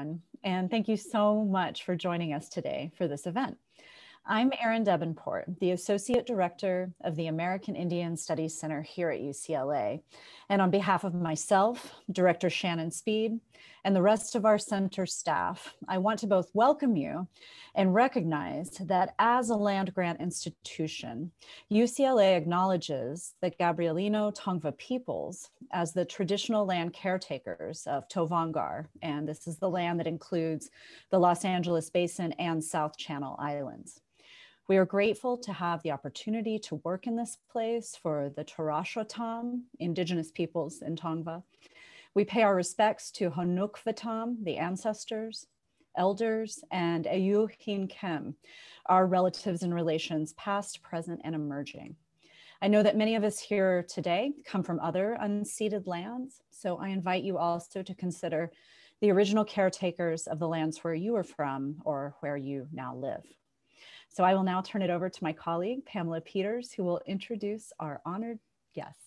everyone, and thank you so much for joining us today for this event. I'm Erin Debenport, the Associate Director of the American Indian Studies Center here at UCLA. And on behalf of myself, Director Shannon Speed, and the rest of our center staff, I want to both welcome you and recognize that as a land-grant institution, UCLA acknowledges the Gabrielino Tongva peoples as the traditional land caretakers of Tovangar, and this is the land that includes the Los Angeles Basin and South Channel Islands. We are grateful to have the opportunity to work in this place for the Tarashotam, Indigenous peoples in Tongva. We pay our respects to Hanukvatam, the ancestors, elders, and Ayu Hinkem, our relatives and relations, past, present, and emerging. I know that many of us here today come from other unceded lands, so I invite you also to consider the original caretakers of the lands where you are from or where you now live. So I will now turn it over to my colleague, Pamela Peters, who will introduce our honored guests.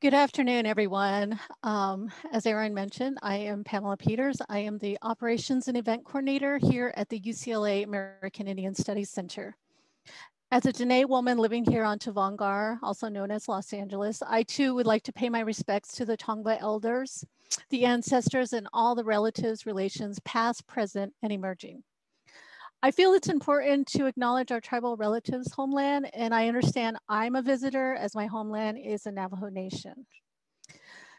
Good afternoon, everyone. As Erin mentioned, I am Pamela Peters. I am the Operations and Event Coordinator here at the UCLA American Indian Studies Center. As a Diné woman living here on Tovangar, also known as Los Angeles, I too would like to pay my respects to the Tongva elders, the ancestors, and all the relatives, relations, past, present, and emerging. I feel it's important to acknowledge our tribal relatives' homeland, and I understand I'm a visitor as my homeland is a Navajo Nation.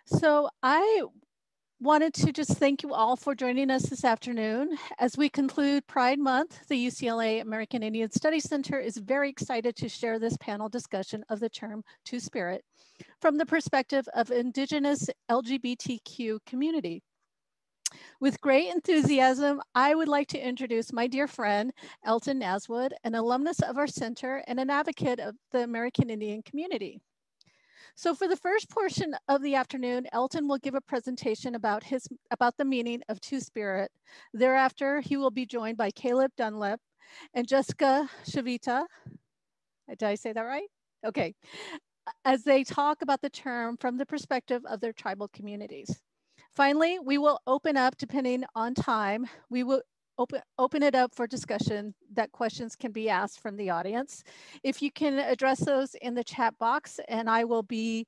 So I wanted to just thank you all for joining us this afternoon. As we conclude Pride Month, the UCLA American Indian Studies Center is very excited to share this panel discussion of the term Two-Spirit from the perspective of Indigenous LGBTQ community. With great enthusiasm, I would like to introduce my dear friend, Elton Naswood, an alumnus of our center and an advocate of the American Indian community. So for the first portion of the afternoon, Elton will give a presentation about the meaning of Two-Spirit. Thereafter, he will be joined by Caleb Dunlap and Jessica Shutiva. Did I say that right? Okay. As they talk about the term from the perspective of their tribal communities. Finally, we will open up, depending on time, we will open it up for discussion that questions can be asked from the audience. If you can address those in the chat box, and I will be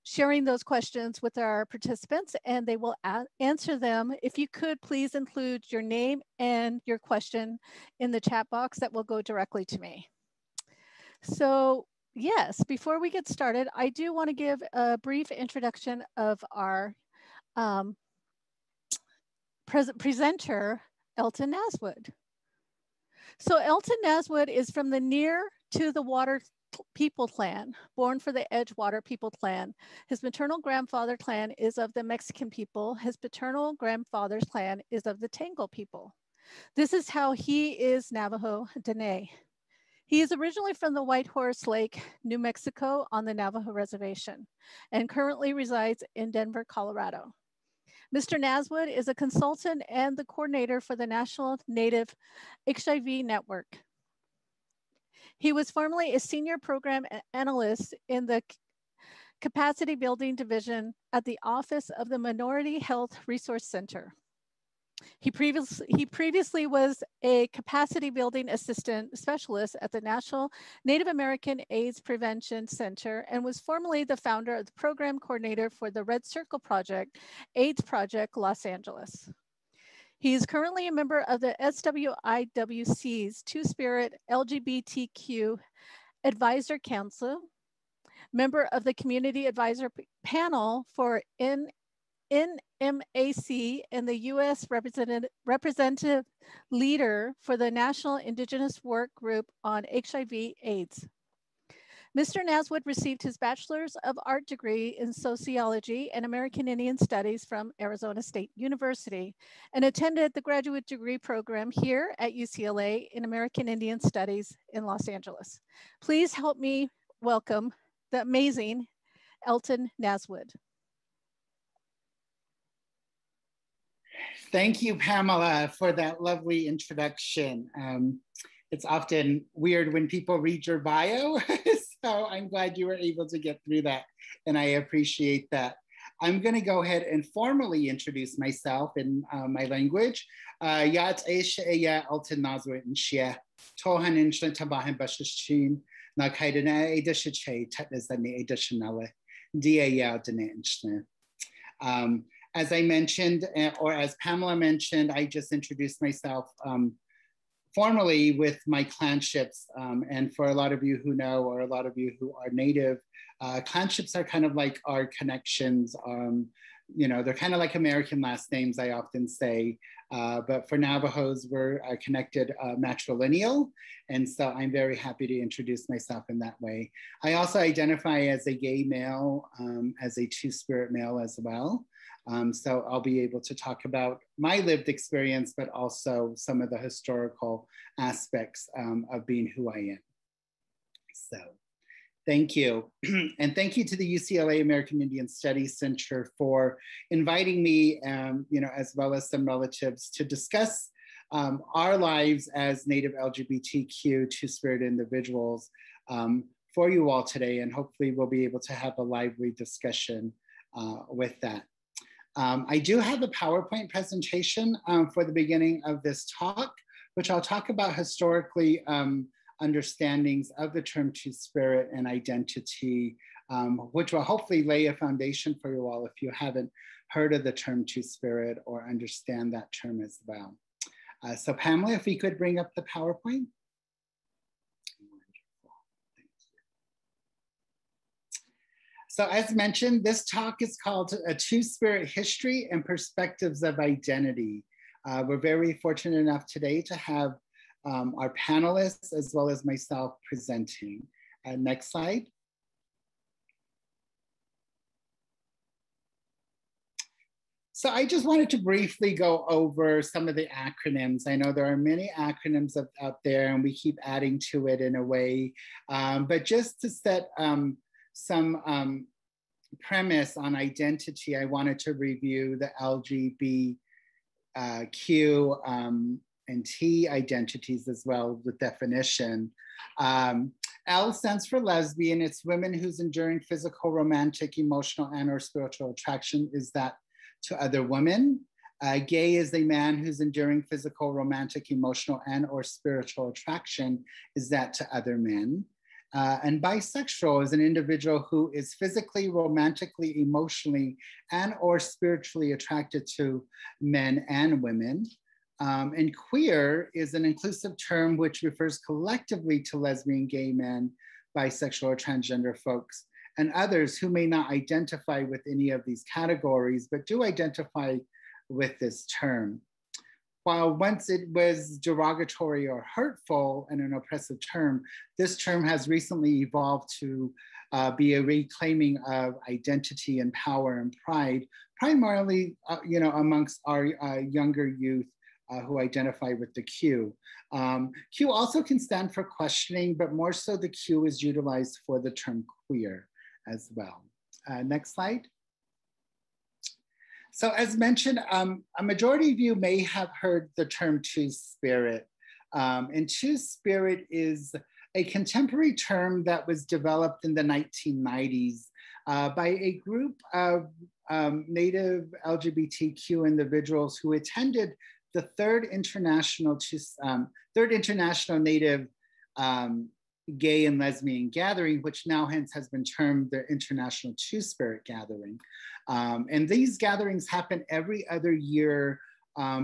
sharing those questions with our participants and they will answer them. If you could please include your name and your question in the chat box, that will go directly to me. So yes, before we get started, I do want to give a brief introduction of our presenter, Elton Naswood. So Elton Naswood is from the Near to the Water People clan, born for the Edgewater people clan. His maternal grandfather clan is of the Mexican people. His paternal grandfather's clan is of the Tangle people. This is how he is Navajo Diné. He is originally from the White Horse Lake, New Mexico on the Navajo Reservation and currently resides in Denver, Colorado. Mr. Naswood is a consultant and the coordinator for the National Native HIV Network. He was formerly a senior program analyst in the Capacity Building Division at the Office of the Minority Health Resource Center. He previously was a capacity building assistant specialist at the National Native American AIDS Prevention Center and was formerly the founder of the program coordinator for the Red Circle Project, AIDS Project Los Angeles. He is currently a member of the SWIWC's Two-Spirit LGBTQ Advisor Council, member of the Community Advisor Panel for NMAC and the U.S. representative leader for the National Indigenous Work Group on HIV/AIDS. Mr. Naswood received his Bachelor's of Art degree in Sociology and American Indian Studies from Arizona State University and attended the graduate degree program here at UCLA in American Indian Studies in Los Angeles. Please help me welcome the amazing Elton Naswood. Thank you, Pamela, for that lovely introduction. It's often weird when people read your bio, so I'm glad you were able to get through that, and I appreciate that. I'm going to go ahead and formally introduce myself in my language. Yat Aisha Elton Naswood and Shia Tohan Inchlan Tabahan Bashishin Nakaidana Edisha Tetnazani Edishanala Dia Yao Diné Inchlan. As I mentioned, or as Pamela mentioned, I just introduced myself formally with my clanships. And for a lot of you who know, or a lot of you who are Native, clanships are kind of like our connections. You know, they're kind of like American last names, I often say. But for Navajos, we're connected matrilineal. And so I'm very happy to introduce myself in that way. I also identify as a gay male, as a two-spirit male as well. So I'll be able to talk about my lived experience, but also some of the historical aspects of being who I am. So thank you. And thank you to the UCLA American Indian Studies Center for inviting me, you know, as well as some relatives to discuss our lives as Native LGBTQ two-spirit individuals for you all today. And hopefully we'll be able to have a lively discussion with that. I do have a PowerPoint presentation for the beginning of this talk, which I'll talk about historically understandings of the term two-spirit and identity, which will hopefully lay a foundation for you all if you haven't heard of the term two-spirit or understand that term as well. So Pamela, if we could bring up the PowerPoint. So as mentioned, this talk is called A Two-Spirit History and Perspectives of Identity. We're very fortunate enough today to have our panelists as well as myself presenting. Next slide. So I just wanted to briefly go over some of the acronyms. I know there are many acronyms out there and we keep adding to it in a way, but just to set some premise on identity, I wanted to review the LGBTQ and T identities as well, the definition. L stands for lesbian. It's women whose enduring physical, romantic, emotional, and or spiritual attraction is that to other women. Gay is a man whose enduring physical, romantic, emotional, and or spiritual attraction is that to other men. And bisexual is an individual who is physically, romantically, emotionally, and or spiritually attracted to men and women. And queer is an inclusive term which refers collectively to lesbian, gay men, bisexual or transgender folks, and others who may not identify with any of these categories, but do identify with this term. While once it was derogatory or hurtful and an oppressive term, this term has recently evolved to be a reclaiming of identity and power and pride, primarily you know, amongst our younger youth who identify with the Q. Q also can stand for questioning, but more so the Q is utilized for the term queer as well. Next slide. So as mentioned, a majority of you may have heard the term two-spirit. And two-spirit is a contemporary term that was developed in the 1990s by a group of Native LGBTQ individuals who attended the third international Native Gay and Lesbian Gathering, which now hence has been termed the International Two-Spirit Gathering. And these gatherings happen every other year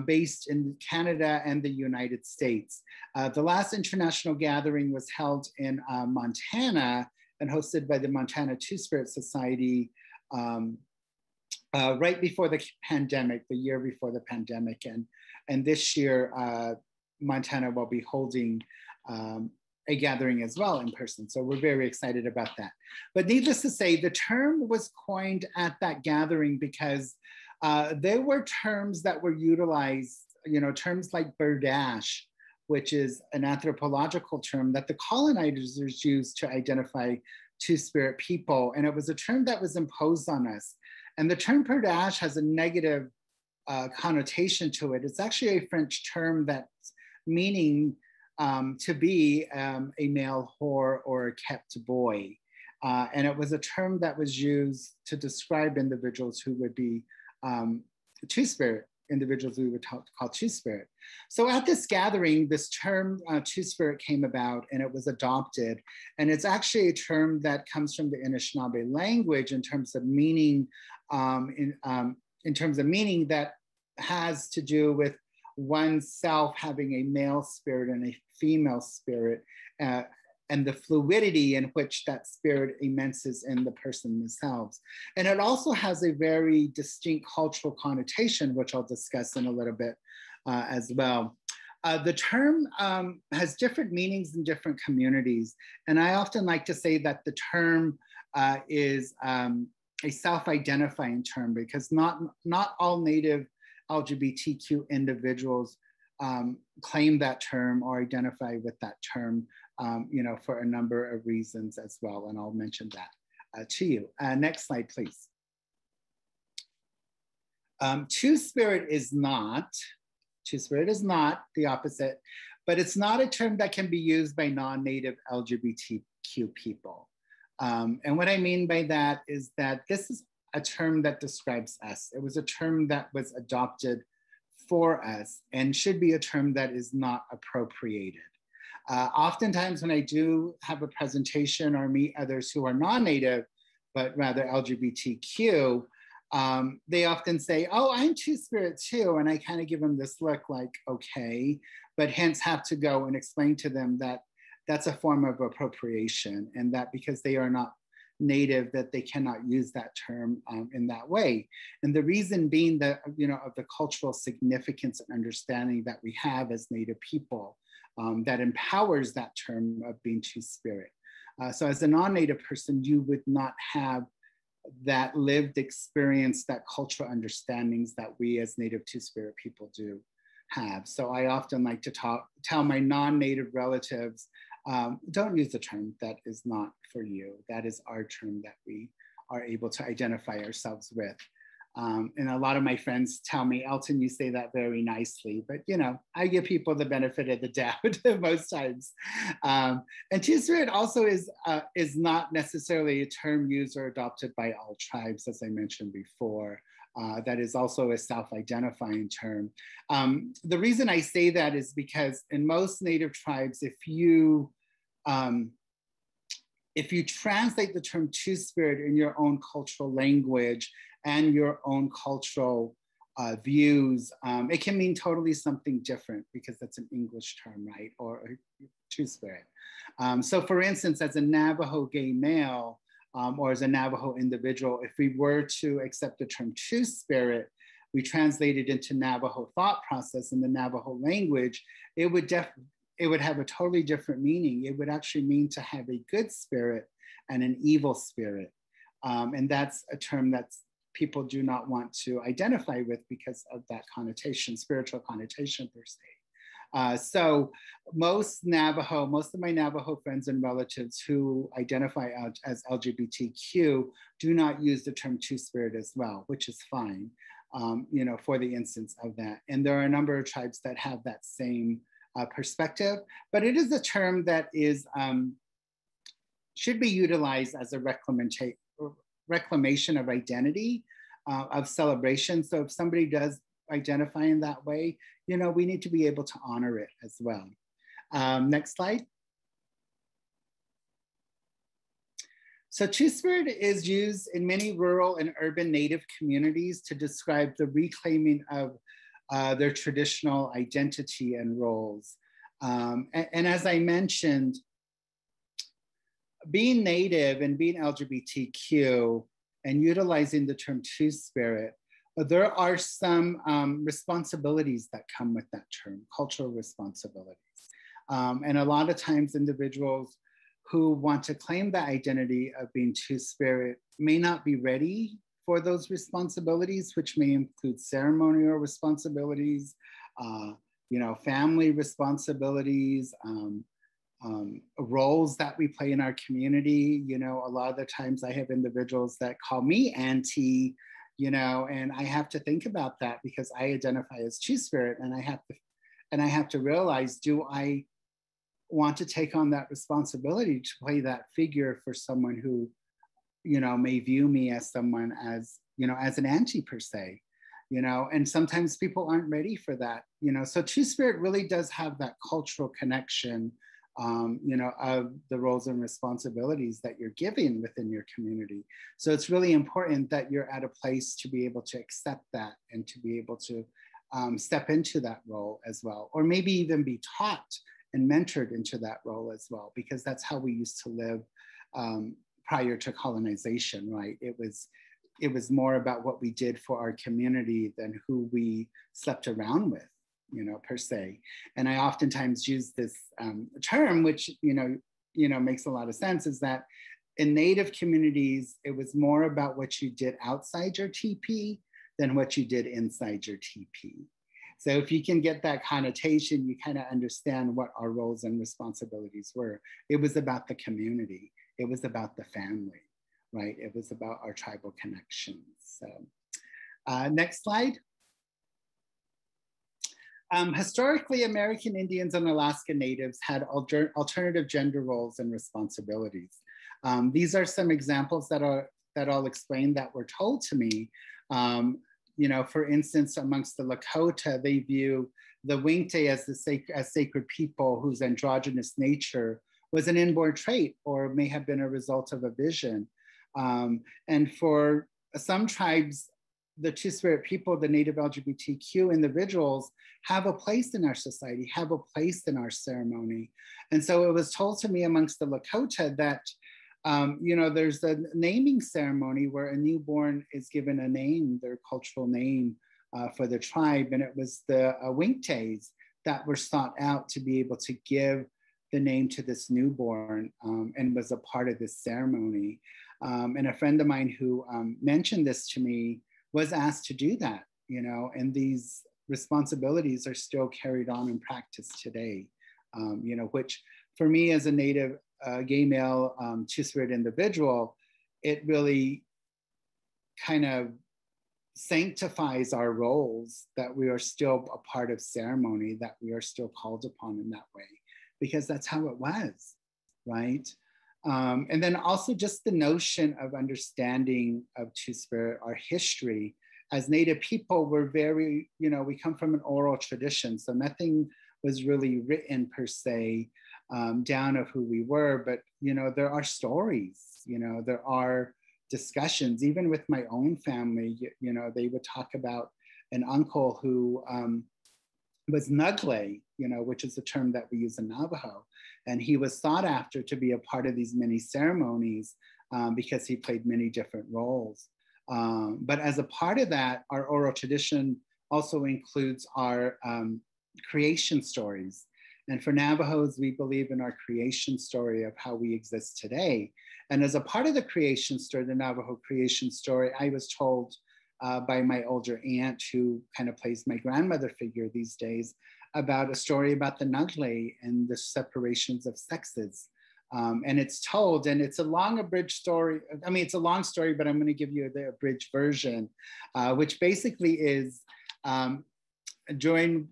based in Canada and the United States. The last international gathering was held in Montana and hosted by the Montana Two-Spirit Society right before the pandemic, the year before the pandemic. And this year, Montana will be holding a gathering as well in person. So we're very excited about that. But needless to say, the term was coined at that gathering because there were terms that were utilized, you know, terms like berdache, which is an anthropological term that the colonizers used to identify two-spirit people. And it was a term that was imposed on us. And the term berdache has a negative connotation to it. It's actually a French term that's meaning to be a male whore or a kept boy. And it was a term that was used to describe individuals who would be Two-Spirit, individuals we would call Two-Spirit. So at this gathering, this term Two-Spirit came about and it was adopted. And it's actually a term that comes from the Anishinaabe language in terms of meaning, in terms of meaning that has to do with oneself having a male spirit and a female spirit, and the fluidity in which that spirit immenses in the person themselves. And it also has a very distinct cultural connotation, which I'll discuss in a little bit as well. The term has different meanings in different communities. And I often like to say that the term is a self-identifying term, because not all Native LGBTQ individuals claim that term or identify with that term, for a number of reasons as well. And I'll mention that to you. Next slide, please. Two-Spirit is not the opposite, but it's not a term that can be used by non-Native LGBTQ people. And what I mean by that is that this is a term that describes us. It was a term that was adopted for us and should be a term that is not appropriated. Oftentimes when I do have a presentation or meet others who are non-Native, but rather LGBTQ, they often say, oh, I'm Two-Spirit too. And I kind of give them this look like, okay, but hence have to go and explain to them that that's a form of appropriation, and that because they are not Native, that they cannot use that term in that way. And the reason being that, of the cultural significance and understanding that we have as Native people that empowers that term of being Two-Spirit. So as a non-Native person, you would not have that lived experience, that cultural understandings that we as Native Two-Spirit people do have. So I often like to tell my non-Native relatives, don't use the term that is not for you. That is our term that we are able to identify ourselves with. And a lot of my friends tell me, Elton, you say that very nicely, but I give people the benefit of the doubt most times. And Two-Spirit also is not necessarily a term used or adopted by all tribes, as I mentioned before. That is also a self-identifying term. The reason I say that is because in most Native tribes, if you translate the term Two-Spirit in your own cultural language and your own cultural views, it can mean totally something different because that's an English term, right? Or Two-Spirit. So for instance, as a Navajo gay male, or as a Navajo individual, if we were to accept the term Two-Spirit, we translate it into Navajo thought process in the Navajo language, it would have a totally different meaning. It would actually mean to have a good spirit and an evil spirit. And that's a term that people do not want to identify with because of that connotation, spiritual connotation per se. So most of my Navajo friends and relatives who identify as LGBTQ do not use the term Two-Spirit as well, which is fine, for the instance of that. And there are a number of tribes that have that same perspective, but it is a term that should be utilized as a reclamation of identity, of celebration. So if somebody does identify in that way, we need to be able to honor it as well. Next slide. So Two-Spirit is used in many rural and urban Native communities to describe the reclaiming of their traditional identity and roles. And as I mentioned, being Native and being LGBTQ and utilizing the term Two-Spirit, there are some responsibilities that come with that term, cultural responsibilities. And a lot of times individuals who want to claim the identity of being Two-Spirit may not be ready for those responsibilities, which may include ceremonial responsibilities, family responsibilities, roles that we play in our community. A lot of the times I have individuals that call me auntie, and I have to think about that because I identify as Two-Spirit, and I have to realize, want to take on that responsibility to play that figure for someone who, you know, may view me as someone as, you know, as an auntie per se, you know, and sometimes people aren't ready for that, you know. So Two-Spirit really does have that cultural connection, you know, of the roles and responsibilities that you're giving within your community. So it's really important that you're at a place to be able to accept that and to be able to step into that role as well, or maybe even be taught and mentored into that role as well, because that's how we used to live prior to colonization, right? It was more about what we did for our community than who we slept around with, you know, per se. And I oftentimes use this term, which, you know, makes a lot of sense, is that in Native communities, it was more about what you did outside your TP than what you did inside your TP. So if you can get that connotation, you kind of understand what our roles and responsibilities were. It was about the community. It was about the family, right? It was about our tribal connections. So next slide. Historically, American Indians and Alaska Natives had alternative gender roles and responsibilities. These are some examples that I'll explain that were told to me. You know, for instance, amongst the Lakota, they view the Winkte as sacred people whose androgynous nature was an inborn trait or may have been a result of a vision. And for some tribes, the Two-Spirit people, the Native LGBTQ individuals, have a place in our society, have a place in our ceremony. And so it was told to me amongst the Lakota that, you know, there's a naming ceremony where a newborn is given a name, their cultural name for the tribe. And it was the Winktes that were sought out to be able to give the name to this newborn and was a part of this ceremony. And a friend of mine who mentioned this to me was asked to do that, you know, and these responsibilities are still carried on in practice today, you know, which for me as a Native gay male Two-Spirit individual, it really kind of sanctifies our roles, that we are still a part of ceremony, that we are still called upon in that way, because that's how it was, right? And then also just the notion of understanding of Two-Spirit, our history. As Native people, we're very, you know, we come from an oral tradition, so nothing was really written per se down of who we were, but, you know, there are stories, you know, there are discussions, even with my own family, you know, they would talk about an uncle who was Nugle, you know, which is a term that we use in Navajo. And he was sought after to be a part of these many ceremonies because he played many different roles. But as a part of that, our oral tradition also includes our creation stories. And for Navajos, we believe in our creation story of how we exist today. And as a part of the creation story, the Navajo creation story, I was told by my older aunt, who kind of plays my grandmother figure these days, about a story about the Nugle and the separations of sexes. And it's told, and it's a long abridged story. I mean, it's a long story, but I'm going to give you the abridged version, which basically is during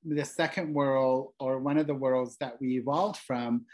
the second world, or one of the worlds that we evolved from,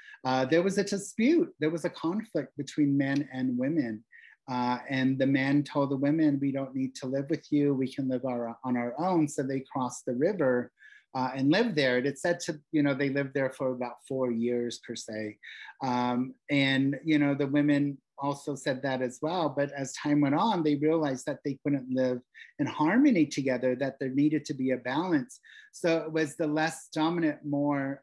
there was a dispute. There was a conflict between men and women. And the men told the women, we don't need to live with you. We can live on our own. So they crossed the river and lived there. It's said to, you know, they lived there for about 4 years per se. And, you know, the women also said that as well. But as time went on, they realized that they couldn't live in harmony together, that there needed to be a balance. So it was the less dominant, more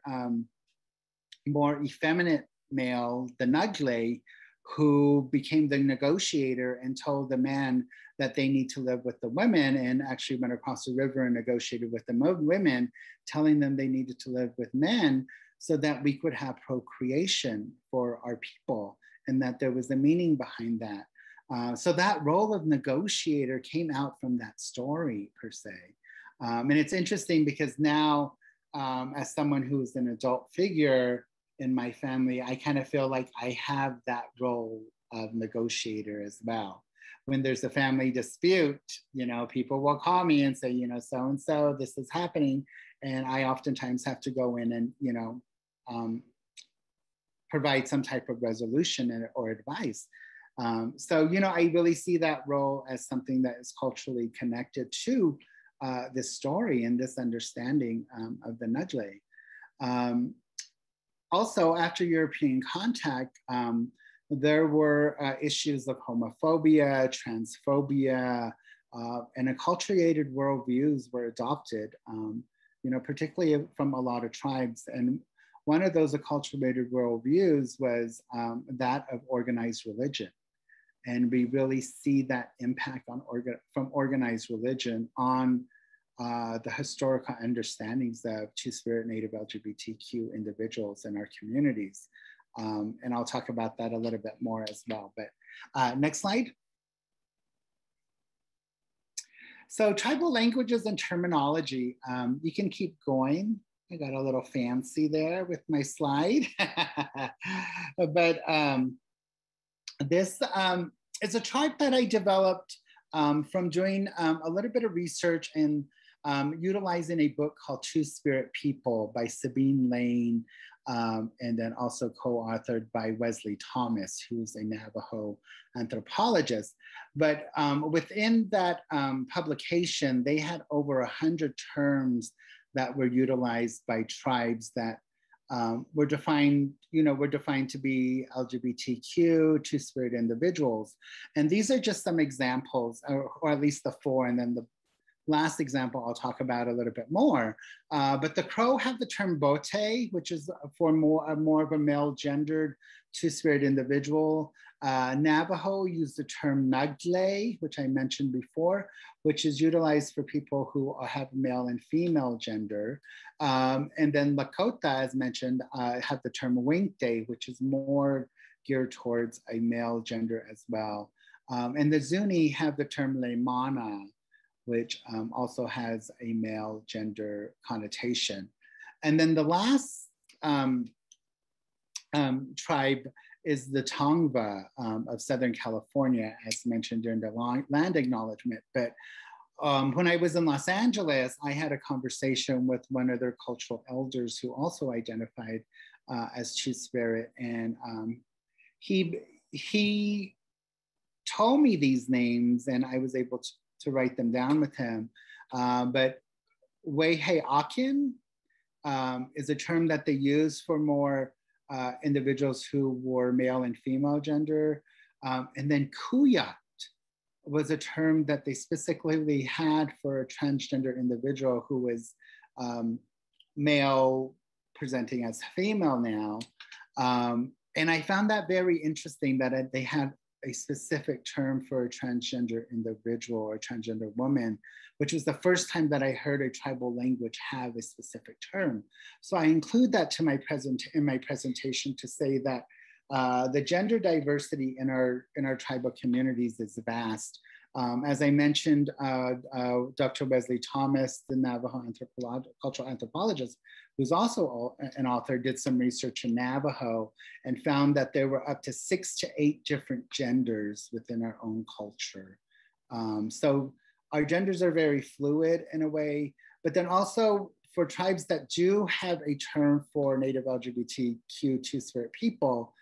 effeminate male, the Nugle, who became the negotiator and told the men that they need to live with the women, and actually went across the river and negotiated with the women, telling them they needed to live with men so that we could have procreation for our people, and that there was a meaning behind that. So that role of negotiator came out from that story per se. And it's interesting because now, as someone who is an adult figure in my family, I kind of feel like I have that role of negotiator as well. When there's a family dispute, you know, people will call me and say, you know, so-and-so, this is happening. And I oftentimes have to go in and, you know, provide some type of resolution or advice. So, you know, I really see that role as something that is culturally connected to this story and this understanding of the Nudle. Also, after European contact, there were issues of homophobia, transphobia, and acculturated worldviews were adopted, you know, particularly from a lot of tribes. And one of those acculturated worldviews was that of organized religion. And we really see that impact on from organized religion on the historical understandings of Two-Spirit Native LGBTQ individuals in our communities. And I'll talk about that a little bit more as well. But next slide. So tribal languages and terminology, you can keep going. I got a little fancy there with my slide. But this is a chart that I developed from doing a little bit of research and utilizing a book called Two-Spirit People by Sabine Lane, and then also co-authored by Wesley Thomas, who's a Navajo anthropologist. But within that publication, they had over 100 terms that were utilized by tribes that were defined, you know, were defined to be LGBTQ, Two-Spirit individuals. And these are just some examples, or at least the four, and then the last example I'll talk about a little bit more. But the Crow have the term bote, which is for more of a male gendered Two-Spirit individual. Navajo use the term Nagle, which I mentioned before, which is utilized for people who have male and female gender. And then Lakota, as mentioned, have the term Winkte, which is more geared towards a male gender as well. And the Zuni have the term Lemana, which also has a male gender connotation. And then the last tribe is the Tongva of Southern California, as mentioned during the land acknowledgement. But when I was in Los Angeles, I had a conversation with one of their cultural elders who also identified as Two-Spirit. And he told me these names and I was able to write them down with him. But Weihe Akin is a term that they use for more individuals who were male and female gender. And then Kuyat was a term that they specifically had for a transgender individual who was male presenting as female now. And I found that very interesting that they had a specific term for a transgender individual or transgender woman, which was the first time that I heard a tribal language have a specific term. So I include that to in my presentation to say that the gender diversity in our tribal communities is vast. As I mentioned, Dr. Wesley Thomas, the Navajo cultural anthropologist, who's also an author, did some research in Navajo and found that there were up to 6 to 8 different genders within our own culture. So our genders are very fluid in a way, but then also for tribes that do have a term for Native LGBTQ Two-Spirit people,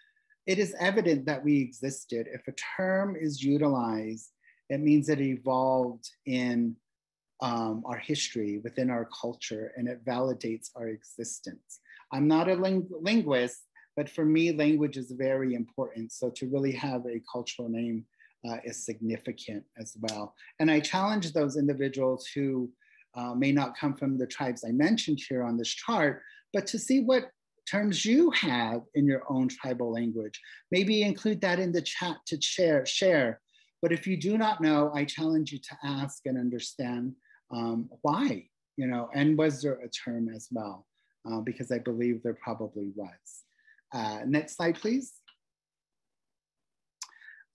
it is evident that we existed. If a term is utilized, it means it evolved in our history, within our culture, and it validates our existence. I'm not a linguist, but for me, language is very important. So to really have a cultural name is significant as well. And I challenge those individuals who may not come from the tribes I mentioned here on this chart, but to see what terms you have in your own tribal language. Maybe include that in the chat to share. But if you do not know, I challenge you to ask and understand why, you know, and was there a term as well? Because I believe there probably was. Next slide, please.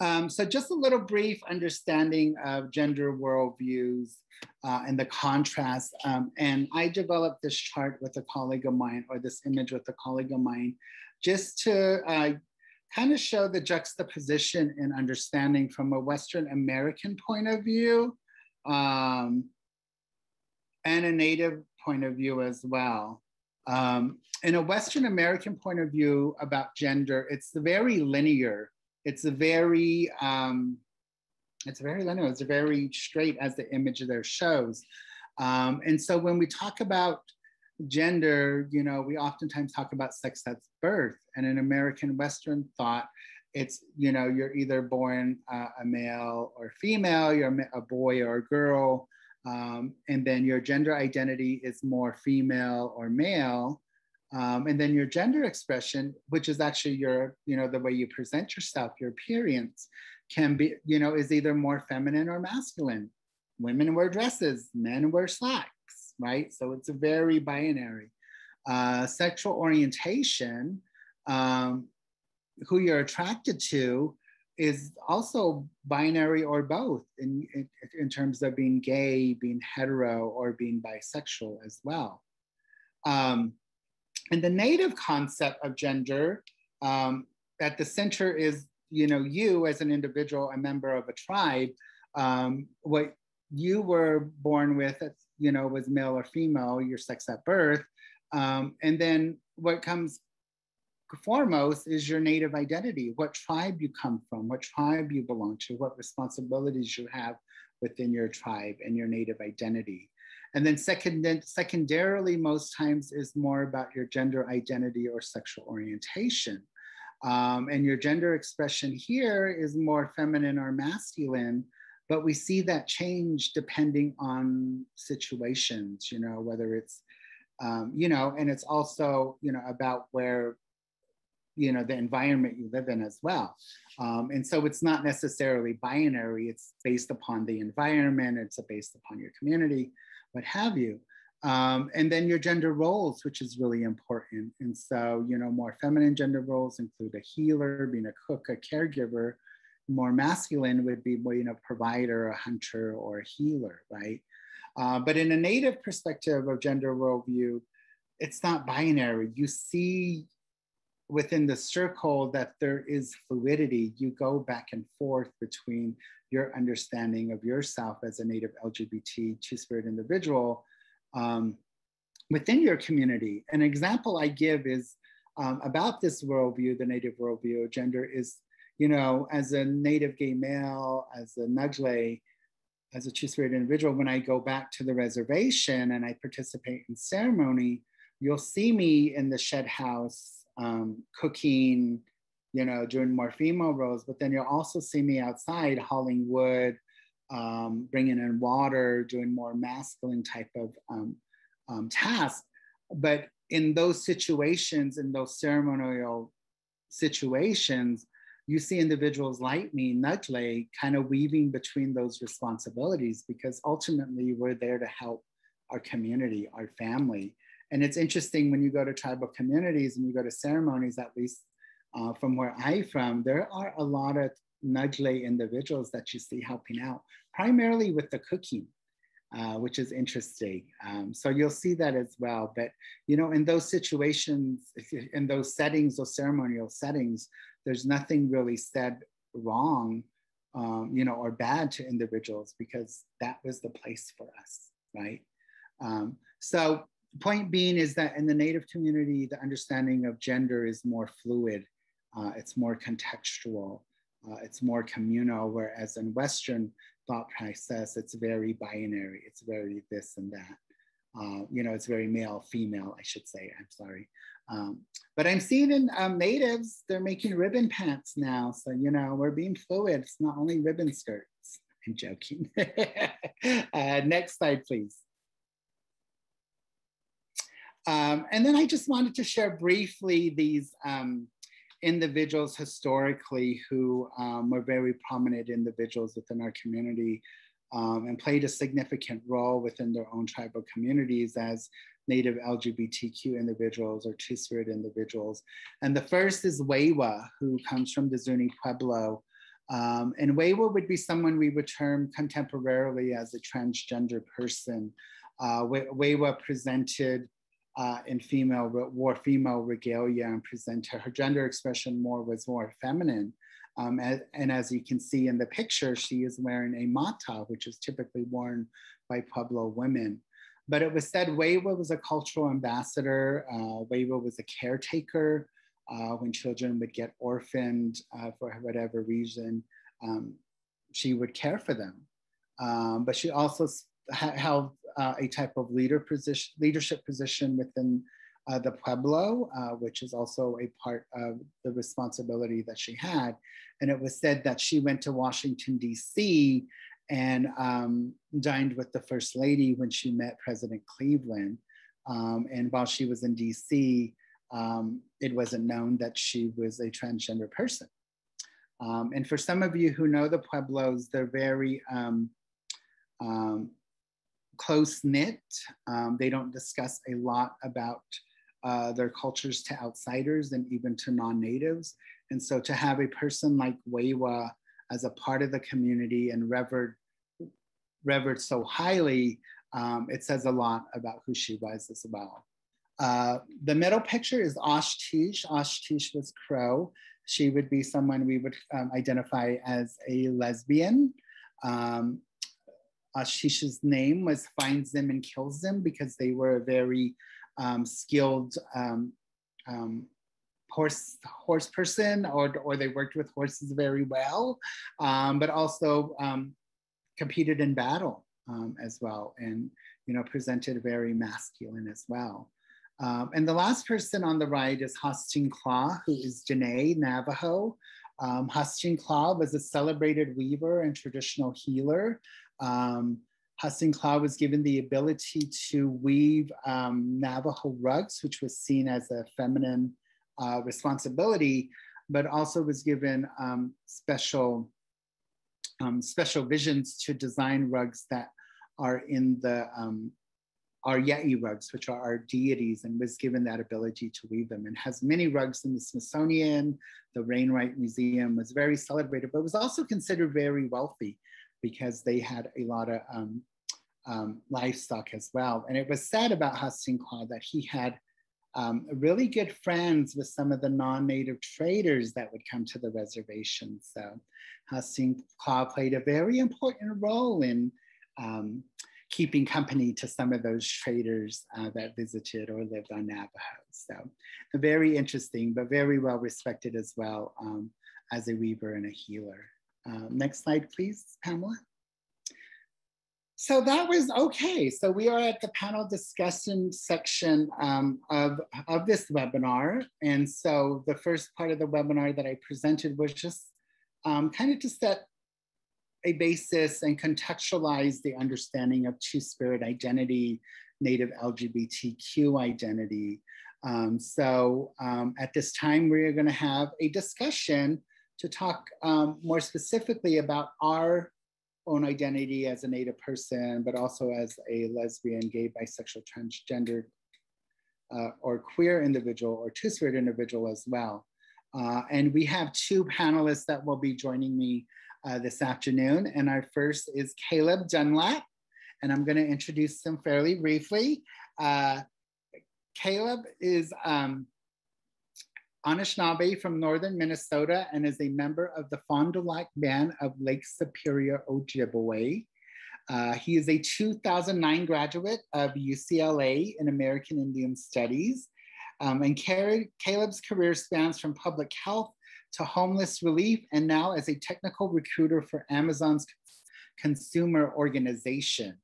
So just a little brief understanding of gender worldviews and the contrast. And I developed this chart with a colleague of mine, or this image with a colleague of mine, just to kind of show the juxtaposition and understanding from a Western American point of view and a Native point of view as well. In a Western American point of view about gender, it's very linear. It's very linear. It's very straight as the image there shows. And so when we talk about gender, you know, we oftentimes talk about sex at birth. And in American Western thought, it's, you know, you're either born a male or female, you're a boy or a girl, and then your gender identity is more female or male. And then your gender expression, which is actually your, you know, the way you present yourself, your appearance can be, you know, is either more feminine or masculine. Women wear dresses, men wear slacks, right? So it's a very binary. Sexual orientation, who you're attracted to is also binary or both in terms of being gay, being hetero, or being bisexual as well. And the Native concept of gender, at the center is, you know, you as an individual, a member of a tribe, what you were born with, you know, was male or female, your sex at birth. And then what comes foremost is your Native identity, what tribe you come from, what tribe you belong to, what responsibilities you have within your tribe and your Native identity. And then secondarily, most times is more about your gender identity or sexual orientation. And your gender expression here is more feminine or masculine, but we see that change depending on situations, you know, whether it's, you know, and it's also, you know, about where, you know, the environment you live in as well. And so it's not necessarily binary, it's based upon the environment, it's based upon your community, what have you. And then your gender roles, which is really important. And so, you know, more feminine gender roles include a healer, being a cook, a caregiver. More masculine would be, you know, provider, a hunter, or a healer, right? But in a Native perspective of gender worldview, it's not binary. You see within the circle that there is fluidity. You go back and forth between your understanding of yourself as a Native LGBT two-spirit individual within your community. An example I give is about this worldview, the Native worldview of gender is, you know, as a Native gay male, as a Nughle, as a two-spirit individual, when I go back to the reservation and I participate in ceremony, you'll see me in the shed house cooking, you know, doing more female roles, but then you'll also see me outside hauling wood, bringing in water, doing more masculine type of tasks. But in those situations, in those ceremonial situations, you see individuals like me, Nughle, kind of weaving between those responsibilities, because ultimately we're there to help our community, our family. And it's interesting when you go to tribal communities and you go to ceremonies, at least from where I'm from, there are a lot of Nughle individuals that you see helping out, primarily with the cooking, which is interesting. So you'll see that as well. But, you know, in those situations, in those settings, those ceremonial settings, there's nothing really said wrong, you know, or bad to individuals, because that was the place for us, right? So point being is that in the Native community, the understanding of gender is more fluid. It's more contextual. It's more communal, whereas in Western thought process, it's very binary. It's very this and that. You know, it's very male, female, I should say, I'm sorry. But I'm seeing in Natives, they're making ribbon pants now. So, you know, we're being fluid. It's not only ribbon skirts. I'm joking. Next slide, please. And then I just wanted to share briefly these individuals historically who were very prominent individuals within our community and played a significant role within their own tribal communities as Native LGBTQ individuals or two-spirit individuals. And the first is Wewa, who comes from the Zuni Pueblo. And Wewa would be someone we would term contemporarily as a transgender person. Wewa presented in wore female regalia and presented her gender expression was more feminine. And as you can see in the picture, she is wearing a mata, which is typically worn by Pueblo women. But it was said Weiwa was a cultural ambassador. Weiwa was a caretaker. When children would get orphaned for whatever reason, she would care for them. But she also held a type of leadership position within the Pueblo, which is also a part of the responsibility that she had. And it was said that she went to Washington, D.C. and dined with the First Lady when she met President Cleveland. And while she was in D.C., it wasn't known that she was a transgender person. And for some of you who know the Pueblos, they're very close-knit. They don't discuss a lot about their cultures to outsiders and even to non-natives. And so to have a person like Weiwa as a part of the community and revered so highly, it says a lot about who she was as well. The middle picture is Oshtish. Oshtish was Crow. She would be someone we would identify as a lesbian. Oshtish's name was finds them and kills them because they were a very skilled horse person, or they worked with horses very well, but also competed in battle as well, and presented very masculine as well. And the last person on the right is Hostin Claw, who is Diné Navajo. Hostin Claw was a celebrated weaver and traditional healer. Hostin Claw was given the ability to weave Navajo rugs, which was seen as a feminine responsibility, but also was given special visions to design rugs that are in the our Yei rugs, which are our deities, and was given that ability to weave them, and has many rugs in the Smithsonian. The Wainwright Museum was very celebrated, but was also considered very wealthy because they had a lot of livestock as well. And it was said about Hostin Claw that he had really good friends with some of the non-native traders that would come to the reservation. So Hostin Claw played a very important role in keeping company to some of those traders that visited or lived on Navajo. So very interesting, but very well respected as well as a weaver and a healer. Next slide, please, Pamela. So that was okay. So we are at the panel discussion section of this webinar. And so the first part of the webinar that I presented was just kind of to set a basis and contextualize the understanding of Two-Spirit identity, Native LGBTQ identity. At this time, we're going to have a discussion to talk more specifically about our own identity as a Native person, but also as a lesbian, gay, bisexual, transgender, or queer individual, or Two-Spirit individual as well. And we have two panelists that will be joining me this afternoon. And our first is Caleb Dunlap, and I'm going to introduce him fairly briefly. Caleb is Anishinaabe from northern Minnesota and is a member of the Fond du Lac Band of Lake Superior Ojibwe. He is a 2009 graduate of UCLA in American Indian Studies. And Caleb's career spans from public health to homeless relief, and now as a technical recruiter for Amazon's consumer organization.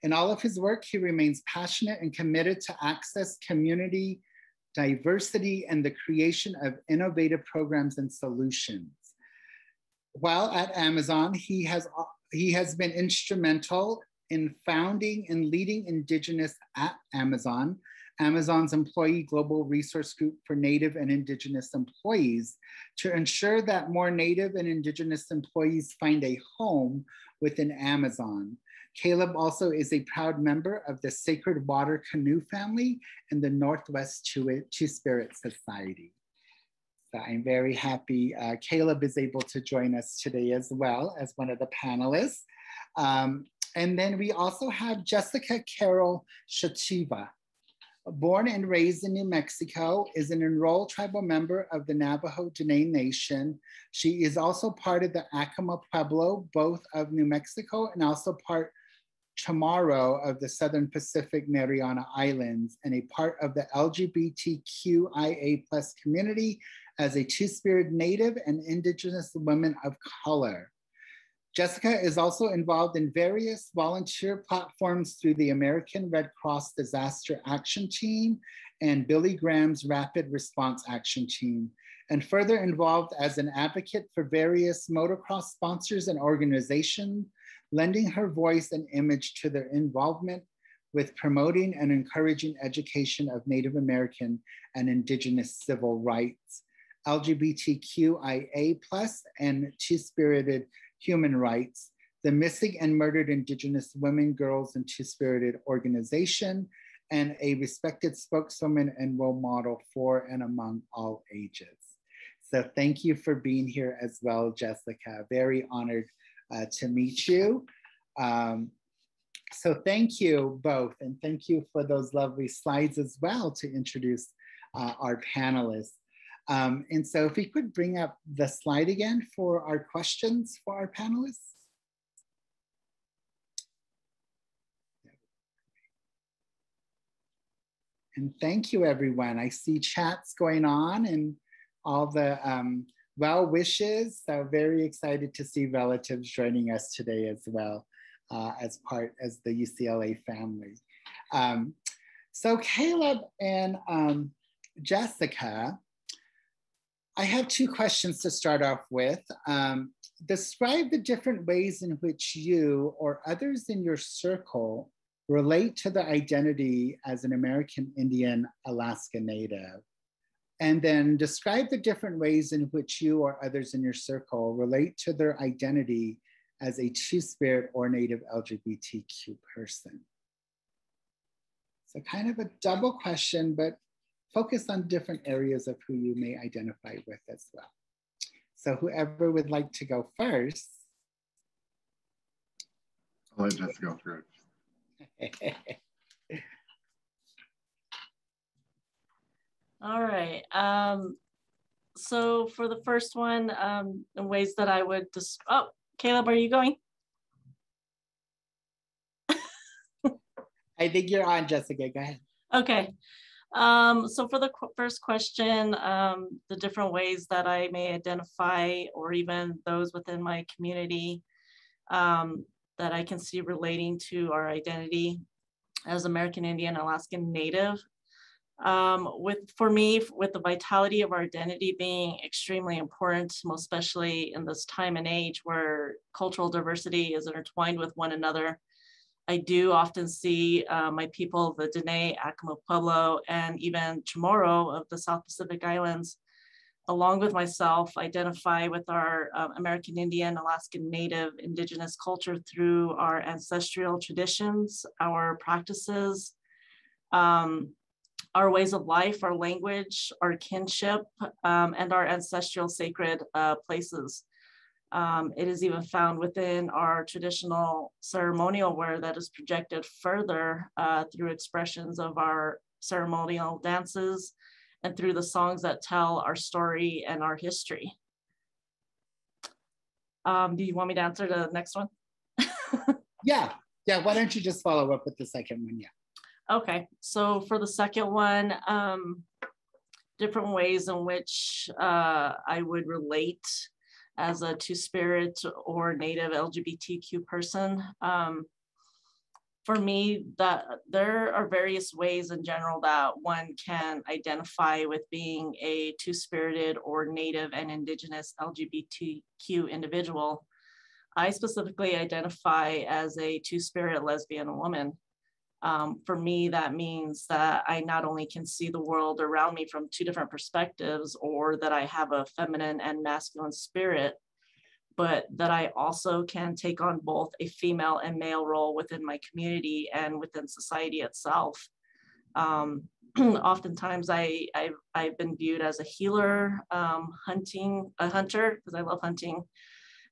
In all of his work, he remains passionate and committed to access, community, diversity, and the creation of innovative programs and solutions. While at Amazon, he has been instrumental in founding and leading Indigenous at Amazon, Amazon's employee global resource group for Native and Indigenous employees, to ensure that more Native and Indigenous employees find a home within Amazon. Caleb also is a proud member of the Sacred Water Canoe family and the Northwest Two-Spirit Society. So I'm very happy Caleb is able to join us today as well as one of the panelists. And then we also have Jessica Carol Shutiva. Born and raised in New Mexico, is an enrolled tribal member of the Navajo Diné Nation. She is also part of the Acoma Pueblo, both of New Mexico, and also part Chamorro of the Southern Pacific Mariana Islands and a part of the LGBTQIA+ community as a Two-Spirit Native and Indigenous woman of color. Jessica is also involved in various volunteer platforms through the American Red Cross Disaster Action Team and Billy Graham's Rapid Response Action Team, and further involved as an advocate for various motocross sponsors and organizations, lending her voice and image to their involvement with promoting and encouraging education of Native American and Indigenous civil rights, LGBTQIA+, and Two-Spirited human rights, the Missing and Murdered Indigenous Women, Girls, and Two-Spirited organization, and a respected spokeswoman and role model for and among all ages. So thank you for being here as well, Jessica. Very honored to meet you. So thank you both, and thank you for those lovely slides as well to introduce our panelists. And so if we could bring up the slide again for our questions for our panelists. And thank you, everyone. I see chats going on and all the well wishes. So very excited to see relatives joining us today as well as the UCLA family. So Caleb and Jessica, I have two questions to start off with. Describe the different ways in which you or others in your circle relate to the identity as an American Indian Alaska Native. And then describe the different ways in which you or others in your circle relate to their identity as a Two-Spirit or Native LGBTQ person. So kind of a double question, but focus on different areas of who you may identify with as well. So whoever would like to go first. I'll let Jessica go through it. All right. So for the first one, in ways that I would just, oh, Caleb, are you going? I think you're on, Jessica, go ahead. Okay. So for the first question, the different ways that I may identify, or even those within my community that I can see relating to our identity as American Indian Alaskan Native. For me, with the vitality of our identity being extremely important, most especially in this time and age where cultural diversity is intertwined with one another, I do often see my people, the Diné, Acoma Pueblo, and even Chamorro of the South Pacific Islands, along with myself, identify with our American Indian, Alaskan Native, Indigenous culture through our ancestral traditions, our practices, our ways of life, our language, our kinship, and our ancestral sacred places. It is even found within our traditional ceremonial wear that is projected further through expressions of our ceremonial dances and through the songs that tell our story and our history. Do you want me to answer the next one? Yeah, why don't you just follow up with the second one, yeah. Okay, so for the second one, different ways in which I would relate as a Two-Spirit or Native LGBTQ person. For me, that there are various ways in general that one can identify with being a Two-Spirited or Native and Indigenous LGBTQ individual. I specifically identify as a Two-Spirit lesbian woman. For me, that means that I not only can see the world around me from two different perspectives, or that I have a feminine and masculine spirit, but that I also can take on both a female and male role within my community and within society itself. Oftentimes I've been viewed as a healer, a hunter, because I love hunting,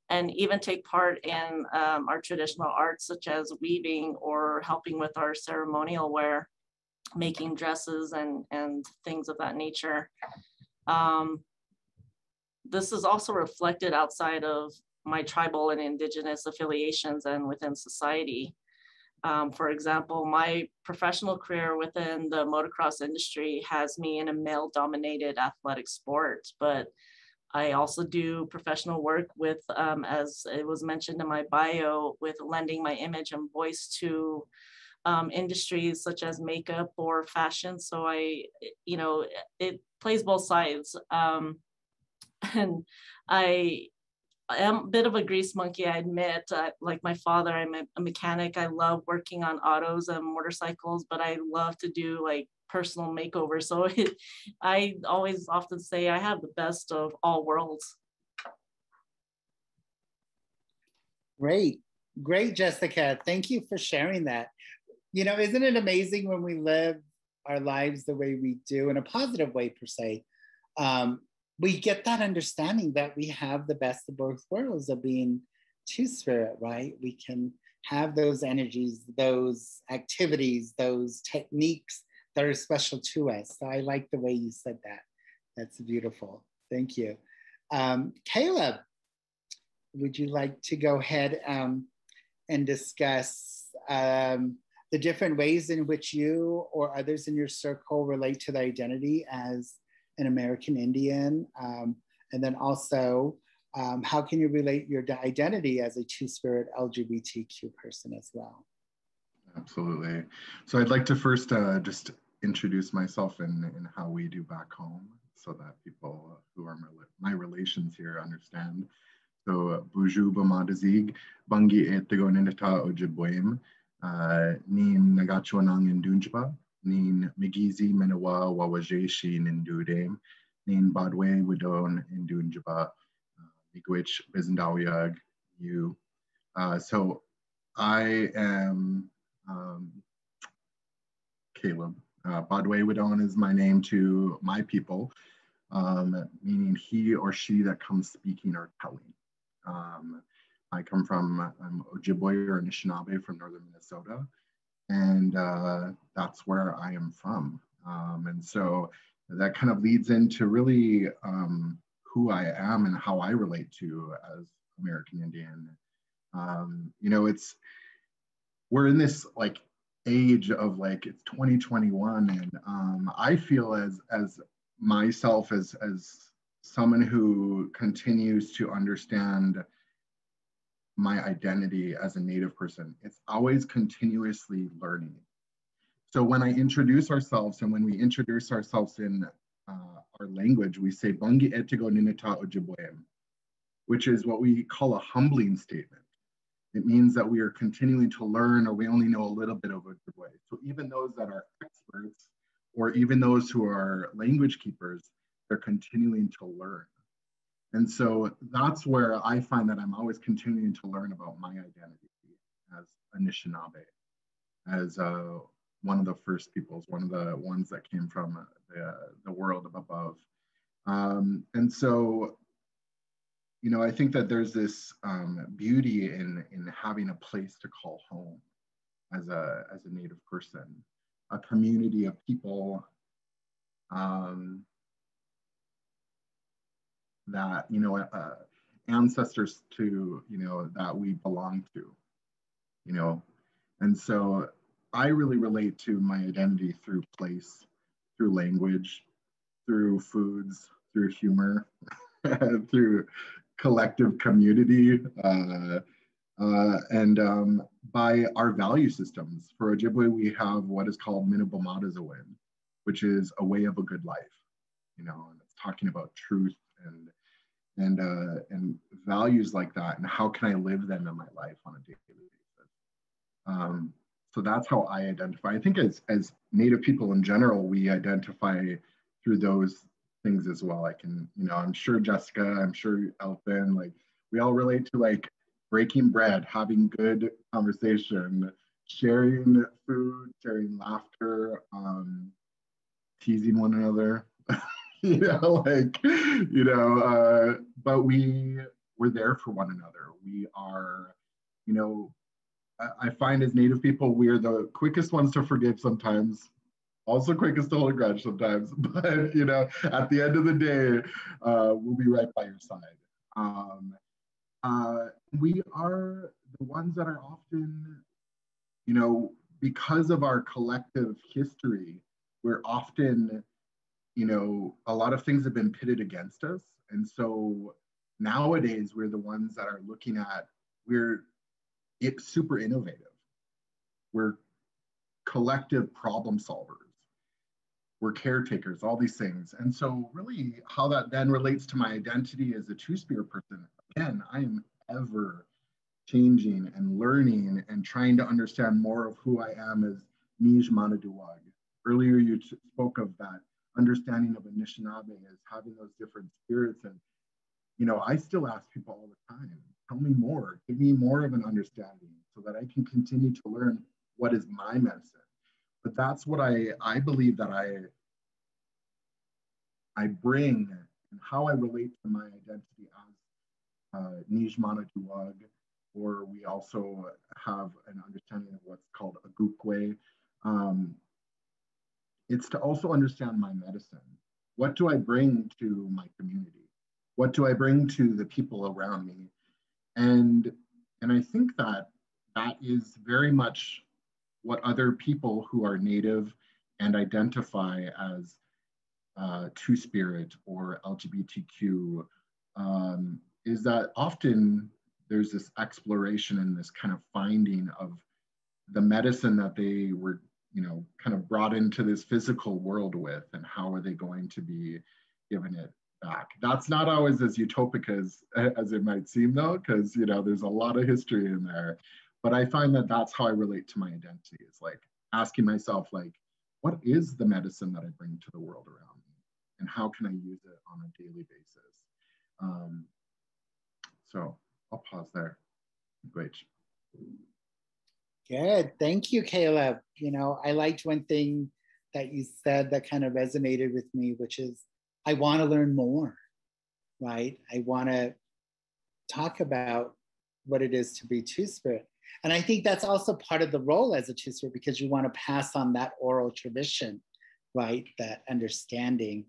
and even take part in our traditional arts such as weaving or helping with our ceremonial wear, making dresses and things of that nature. This is also reflected outside of my tribal and Indigenous affiliations and within society. For example, my professional career within the motocross industry has me in a male-dominated athletic sport, but I also do professional work with, as it was mentioned in my bio, with lending my image and voice to industries such as makeup or fashion. So it plays both sides. And I am a bit of a grease monkey, I admit. Like my father, I'm a mechanic. I love working on autos and motorcycles, but I love to do like personal makeovers. So I always often say I have the best of all worlds. Great, great, Jessica. Thank you for sharing that. You know, isn't it amazing when we live our lives the way we do, in a positive way per se, we get that understanding that we have the best of both worlds of being two-spirit, right? We can have those energies, those activities, those techniques that are special to us. So I like the way you said that. That's beautiful. Thank you. Caleb, would you like to go ahead and discuss the different ways in which you or others in your circle relate to the identity as an American Indian? And then also, how can you relate your identity as a two-spirit LGBTQ person as well? Absolutely. So I'd like to first just introduce myself and how we do back home so that people who are my relations here understand. So, Buju Bamadazig, Bangi Etego Ninita Ojibwe, Nin Nagachuanang in Dunjba, Nin Migizi Menawa Wawajeshi in Dudem, Nin Badwe Widon in Dunjba, Miigwech Bizendawyag, you. So I am Caleb. Badwe Widon is my name to my people, meaning he or she that comes speaking or telling. I come from Ojibwe or Anishinaabe from northern Minnesota, and that's where I am from. And so that kind of leads into really who I am and how I relate to as American Indian. You know, we're in this like age of like, it's 2021, and I feel as myself as someone who continues to understand my identity as a Native person, it's always continuously learning. So when I introduce ourselves, and when we introduce ourselves in our language, we say Bangi Etego Ninita Ojibwe, which is what we call a humbling statement. It means that we are continuing to learn, or we only know a little bit of Ojibwe. So even those that are experts, or even those who are language keepers, they're continuing to learn. And so that's where I find that I'm always continuing to learn about my identity as Anishinaabe, as one of the first peoples, one of the ones that came from the world above. And so, you know, I think that there's this beauty in having a place to call home as a Native person, a community of people that, you know, ancestors to, you know, that we belong to, you know. And so I really relate to my identity through place, through language, through foods, through humor, through collective community, and by our value systems. For Ojibwe, we have what is called Minabomadazawen, which is a way of a good life, you know, and it's talking about truth and values like that, and how can I live them in my life on a daily basis. So that's how I identify. I think as Native people in general, we identify through those things as well. I can, you know, I'm sure Jessica, I'm sure Elton, like we all relate to like breaking bread, having good conversation, sharing food, sharing laughter, teasing one another. You know, like, you know, but we're there for one another. We are, you know, I find as Native people, we're the quickest ones to forgive sometimes, also quickest to hold a grudge sometimes, but, you know, at the end of the day, we'll be right by your side. We are the ones that are often, you know, because of our collective history, we're often, you know, a lot of things have been pitted against us. And so nowadays we're the ones that are looking at, it's super innovative. We're collective problem solvers. We're caretakers, all these things. And so really how that then relates to my identity as a two-spirit person, again, I am ever changing and learning and trying to understand more of who I am as Nij-Manaduwag. Earlier you spoke of that understanding of Anishinaabe as having those different spirits. And, you know, I still ask people all the time, tell me more, give me more of an understanding so that I can continue to learn what is my medicine. But that's what I believe that I bring, and how I relate to my identity as Nij-Manaduwag, or we also have an understanding of what's called Agukwe. It's to also understand my medicine. What do I bring to my community? What do I bring to the people around me? And I think that is very much what other people who are Native and identify as Two-Spirit or LGBTQ, is that often there's this exploration and this kind of finding of the medicine that they were, you know, kind of brought into this physical world with, and how are they going to be giving it back. That's not always as utopic as it might seem though, because, you know, there's a lot of history in there. But I find that that's how I relate to my identity, is like asking myself, like, what is the medicine that I bring to the world around me? And how can I use it on a daily basis? So I'll pause there. Great. Good, thank you, Caleb. You know, I liked one thing that you said that kind of resonated with me, which is, I want to learn more, right? I want to talk about what it is to be Two-Spirit. And I think that's also part of the role as a Two-Spirit, because you want to pass on that oral tradition, right? That understanding.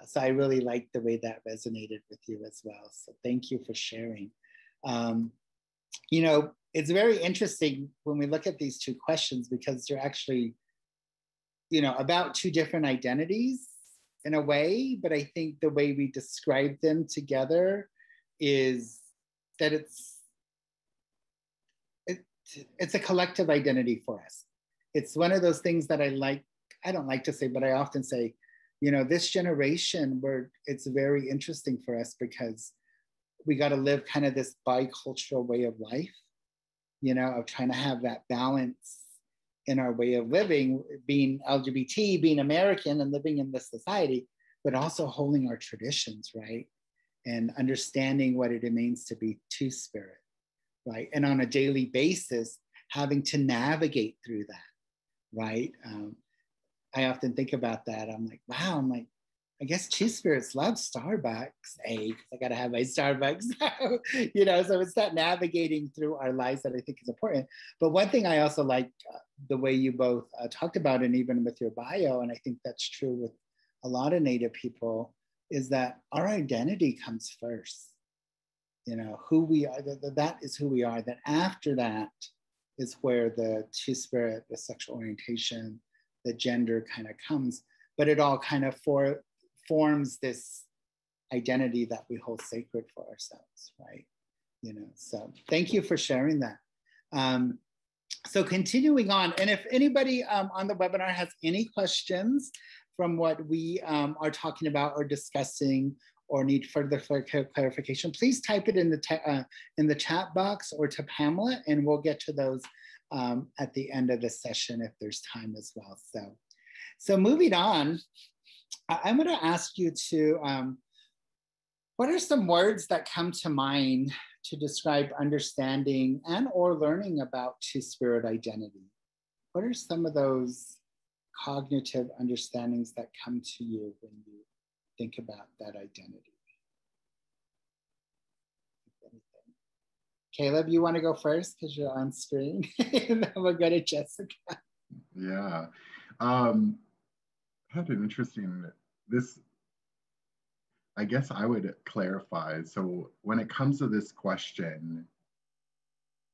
So I really like the way that resonated with you as well. So thank you for sharing. You know, it's very interesting when we look at these two questions, because they're actually, you know, about two different identities in a way, but I think the way we describe them together is that it's a collective identity for us. It's one of those things that I don't like to say, but I often say, you know, this generation, where it's very interesting for us because we got to live kind of this bicultural way of life, you know, of trying to have that balance in our way of living, being LGBT, being American and living in this society, but also holding our traditions, right? And understanding what it means to be Two-Spirit, right? And on a daily basis, having to navigate through that, right? I often think about that. I'm like, wow, I guess Two-Spirits love Starbucks, because I got to have my Starbucks, you know, so it's that navigating through our lives that I think is important. But one thing I also like the way you both talked about, and even with your bio, and I think that's true with a lot of Native people, is that our identity comes first. You know, who we are, that is who we are. Then after that is where the Two-Spirit, the sexual orientation, the gender kind of comes, but it all kind of forms this identity that we hold sacred for ourselves, right? You know, so thank you for sharing that. So continuing on, and if anybody on the webinar has any questions from what we are talking about or discussing, or need further clarification, please type it in the chat box or to Pamela, and we'll get to those at the end of the session if there's time as well. So moving on, I'm going to ask you to, what are some words that come to mind to describe understanding and or learning about Two-Spirit identity? What are some of those cognitive understandings that come to you when you think about that identity? Caleb, you want to go first because you're on screen? And then we'll go to Jessica. Yeah. Had an interesting, I guess I would clarify. So when it comes to this question,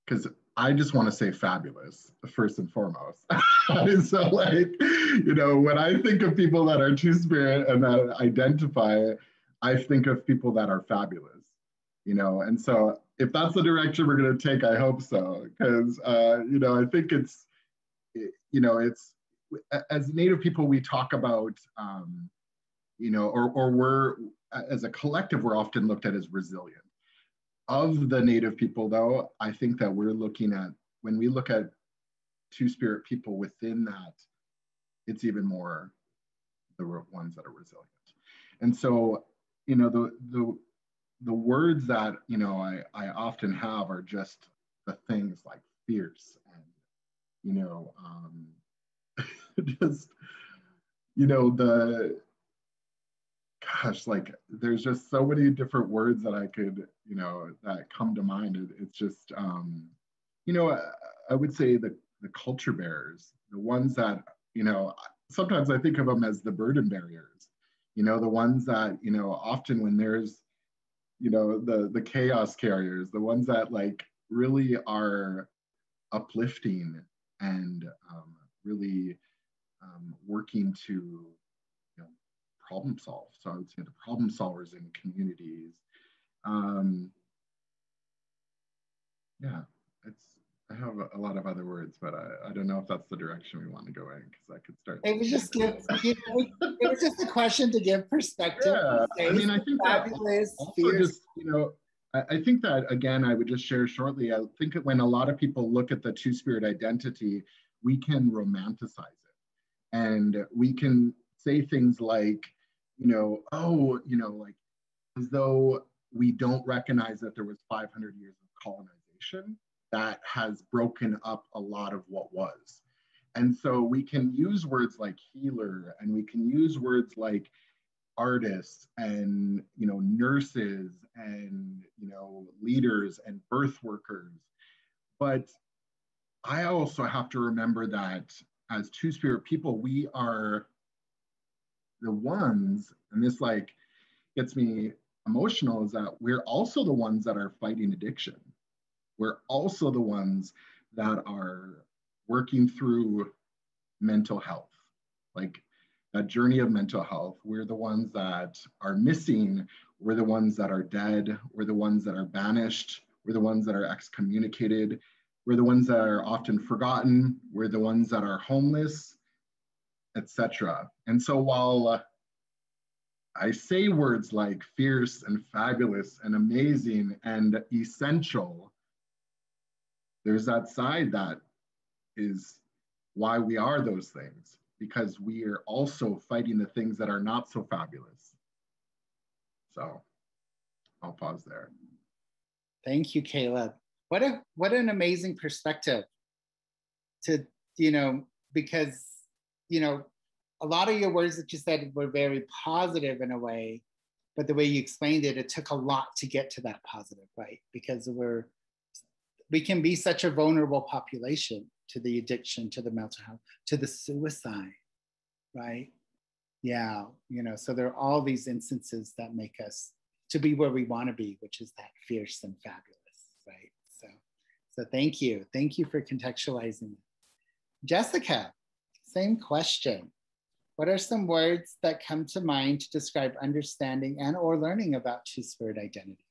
because I just want to say fabulous, first and foremost. So like, you know, when I think of people that are Two-Spirit and that identify, I think of people that are fabulous, you know, and so if that's the direction we're going to take, I hope so, because, you know, I think it's, you know, it's, as Native people, we talk about, you know, or we're, as a collective, we're often looked at as resilient. Of the Native people, though, I think that we're looking at, when we look at Two-Spirit people within that, it's even more the ones that are resilient. And so, you know, the words that, you know, I often have are just the things like fierce and, you know, just, you know, gosh, like there's just so many different words that I could, you know, that come to mind. It's just, you know, I would say the culture bearers, the ones that, you know, sometimes I think of them as the burden barriers, you know, the ones that, you know, often when there's, you know, the chaos carriers, the ones that like really are uplifting and really working to, you know, problem solve. So I would say the problem solvers in communities. Yeah, I have a lot of other words, but I don't know if that's the direction we want to go in, because I could start. It was just it was just a question to give perspective. Yeah, I mean, I think fabulous, that also fierce. just, you know, I think that, again, I would just share shortly, I think that when a lot of people look at the Two-Spirit identity, we can romanticize it. And we can say things like, you know, oh, you know, like as though we don't recognize that there was 500 years of colonization that has broken up a lot of what was. And so we can use words like healer, and we can use words like artists and, you know, nurses and, you know, leaders and birth workers. But I also have to remember that as Two-Spirit people, we are the ones, and this like gets me emotional, is that we're also the ones that are fighting addiction. We're also the ones that are working through mental health, like that journey of mental health. We're the ones that are missing. We're the ones that are dead. We're the ones that are banished. We're the ones that are excommunicated. We're the ones that are often forgotten. We're the ones that are homeless, etc. And so while I say words like fierce and fabulous and amazing and essential, there's that side that is why we are those things, because we are also fighting the things that are not so fabulous. So I'll pause there. Thank you, Caleb. What an amazing perspective to, you know, because, you know, a lot of your words that you said were very positive in a way, but the way you explained it, it took a lot to get to that positive, right? Because we can be such a vulnerable population to the addiction, to the mental health, to the suicide, right? Yeah, you know, so there are all these instances that make us to be where we want to be, which is that fierce and fabulous, right? So thank you. Thank you for contextualizing it. Jessica, same question. What are some words that come to mind to describe understanding and or learning about Two-Spirit identity?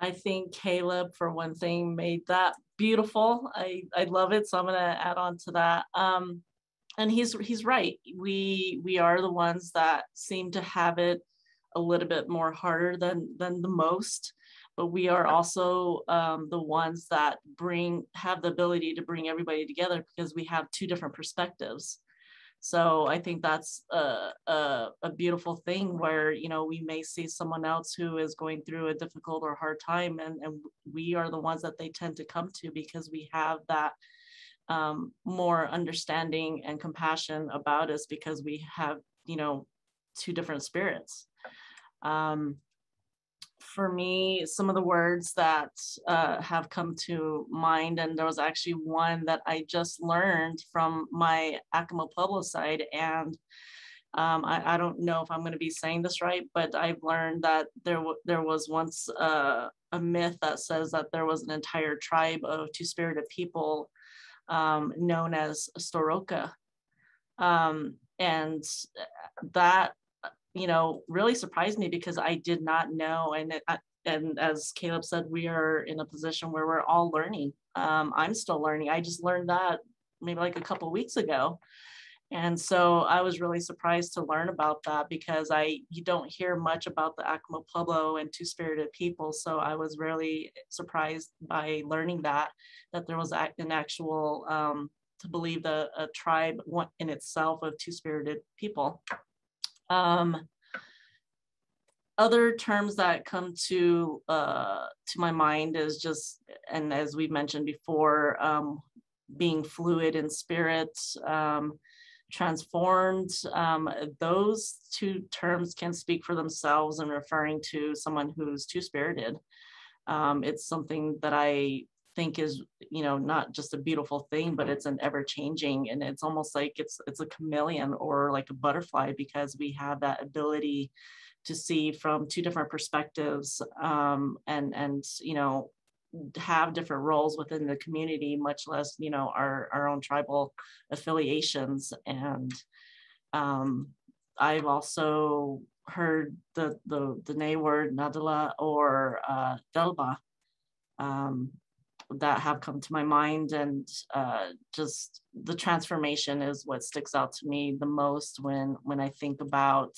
I think Caleb, for one thing, made that beautiful. I love it, so I'm going to add on to that. And he's right. We are the ones that seem to have it a little bit more harder than the most, but we are also the ones that have the ability to bring everybody together because we have two different perspectives. So I think that's a beautiful thing where, you know, we may see someone else who is going through a difficult or hard time, and we are the ones that they tend to come to because we have that more understanding and compassion about us because we have, you know, two different spirits. For me, some of the words that have come to mind, and there was actually one that I just learned from my Acoma Pueblo side, and I don't know if I'm going to be saying this right, but I've learned that there was once a myth that says that there was an entire tribe of two-spirited people known as Storoka. And that, really surprised me because I did not know. And as Caleb said, we are in a position where we're all learning. I'm still learning. I just learned that maybe like a couple of weeks ago. And so I was really surprised to learn about that because you don't hear much about the Acoma Pueblo and two-spirited people. So I was really surprised by learning that there was an actual, to believe a tribe in itself of two-spirited people. Other terms that come to my mind is just, and as we mentioned before, being fluid in spirit, transformed. Those two terms can speak for themselves in referring to someone who's two-spirited. It's something that I think is, not just a beautiful thing, but it's an ever-changing, and it's almost like it's a chameleon or like a butterfly, because we have that ability to see from two different perspectives, and have different roles within the community, much less our own tribal affiliations. And I've also heard the Diné word Nadala or Delba that have come to my mind, and just the transformation is what sticks out to me the most when I think about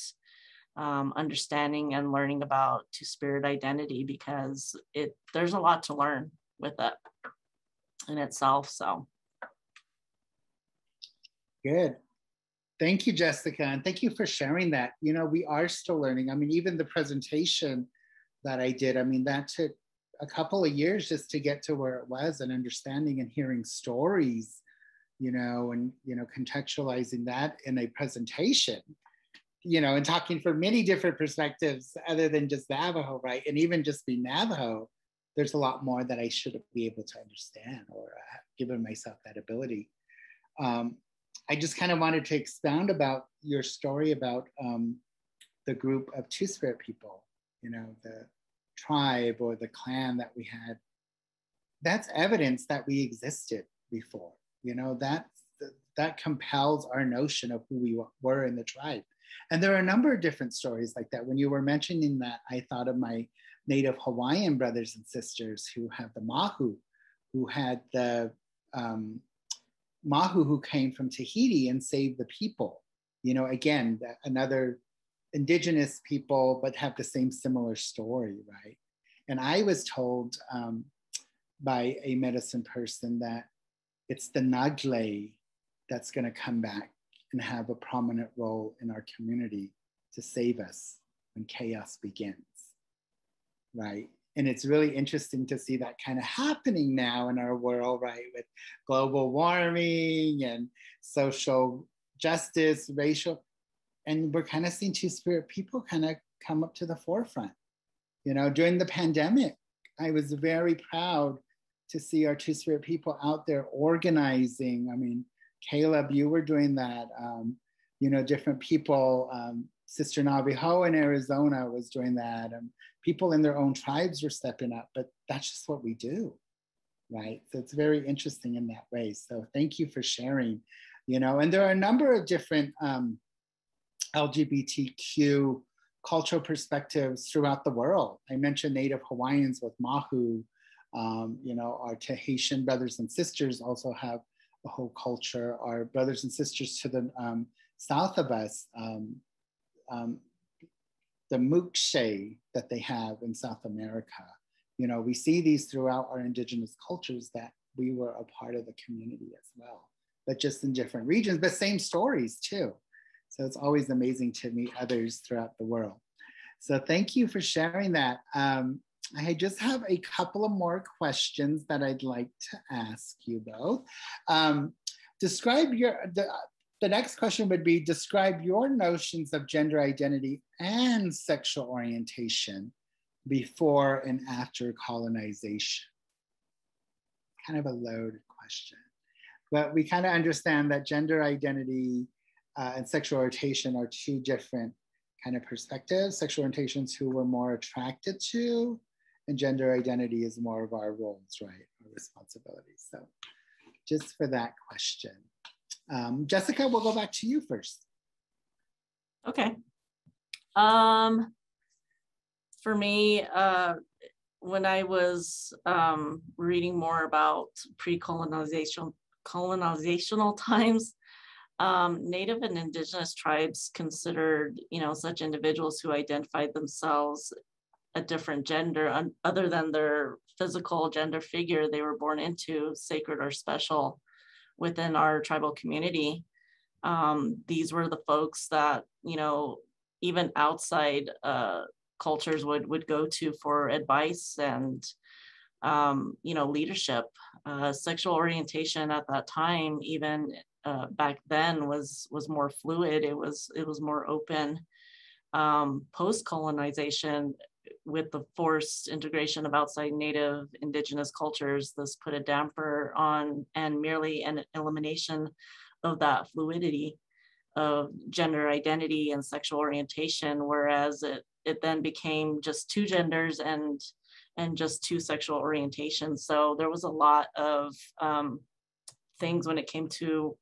understanding and learning about two-spirit identity, because there's a lot to learn with it in itself. So good. Thank you, Jessica, and thank you for sharing that. We are still learning. I mean, even the presentation that I did, that took a couple of years just to get to where it was, and understanding and hearing stories, and contextualizing that in a presentation, and talking from many different perspectives other than just Navajo, right? And even just being Navajo, there's a lot more that I should be able to understand, or given myself that ability. I just kind of wanted to expound about your story about the group of two-spirit people, the tribe or the clan that we had. That's evidence that we existed before. That compels our notion of who we were in the tribe. And there are a number of different stories like that. When you were mentioning that, I thought of my Native Hawaiian brothers and sisters who have the Mahu, who had the Mahu who came from Tahiti and saved the people. Again, another Indigenous people, but have the same similar story, right? And I was told by a medicine person that it's the Nagle that's going to come back and have a prominent role in our community to save us when chaos begins, right? And it's really interesting to see that kind of happening now in our world, right? With global warming and social justice, racial, and we're kind of seeing two-spirit people kind of come up to the forefront. During the pandemic, I was very proud to see our two-spirit people out there organizing. Caleb, you were doing that. Different people, Sister Naviho in Arizona was doing that. People in their own tribes were stepping up, but that's just what we do, right? So it's very interesting in that way. So thank you for sharing, and there are a number of different LGBTQ cultural perspectives throughout the world. I mentioned Native Hawaiians with Mahu. Our Tahitian brothers and sisters also have a whole culture. Our brothers and sisters to the south of us, the Mukshe that they have in South America. We see these throughout our indigenous cultures that we were a part of the community as well, but just in different regions, but same stories too. So it's always amazing to meet others throughout the world. So thank you for sharing that. I just have a couple of more questions that I'd like to ask you both. The next question would be, describe your notions of gender identity and sexual orientation before and after colonization. Kind of a loaded question, but we kind of understand that gender identity and sexual orientation are two different kind of perspectives. Sexual orientations who we're more attracted to, and gender identity is more of our roles, right? Our responsibilities. So just for that question. Jessica, we'll go back to you first. Okay. For me, when I was reading more about colonizational times, Native and Indigenous tribes considered, such individuals who identified themselves a different gender other than their physical gender figure they were born into, sacred or special within our tribal community. These were the folks that, even outside cultures would go to for advice and, leadership. Sexual orientation at that time, even back then, was more fluid. It was more open. Post-colonization, with the forced integration of outside Native Indigenous cultures, this put a damper on and merely an elimination of that fluidity of gender identity and sexual orientation, whereas it then became just two genders and just two sexual orientations. So there was a lot of things when it came to,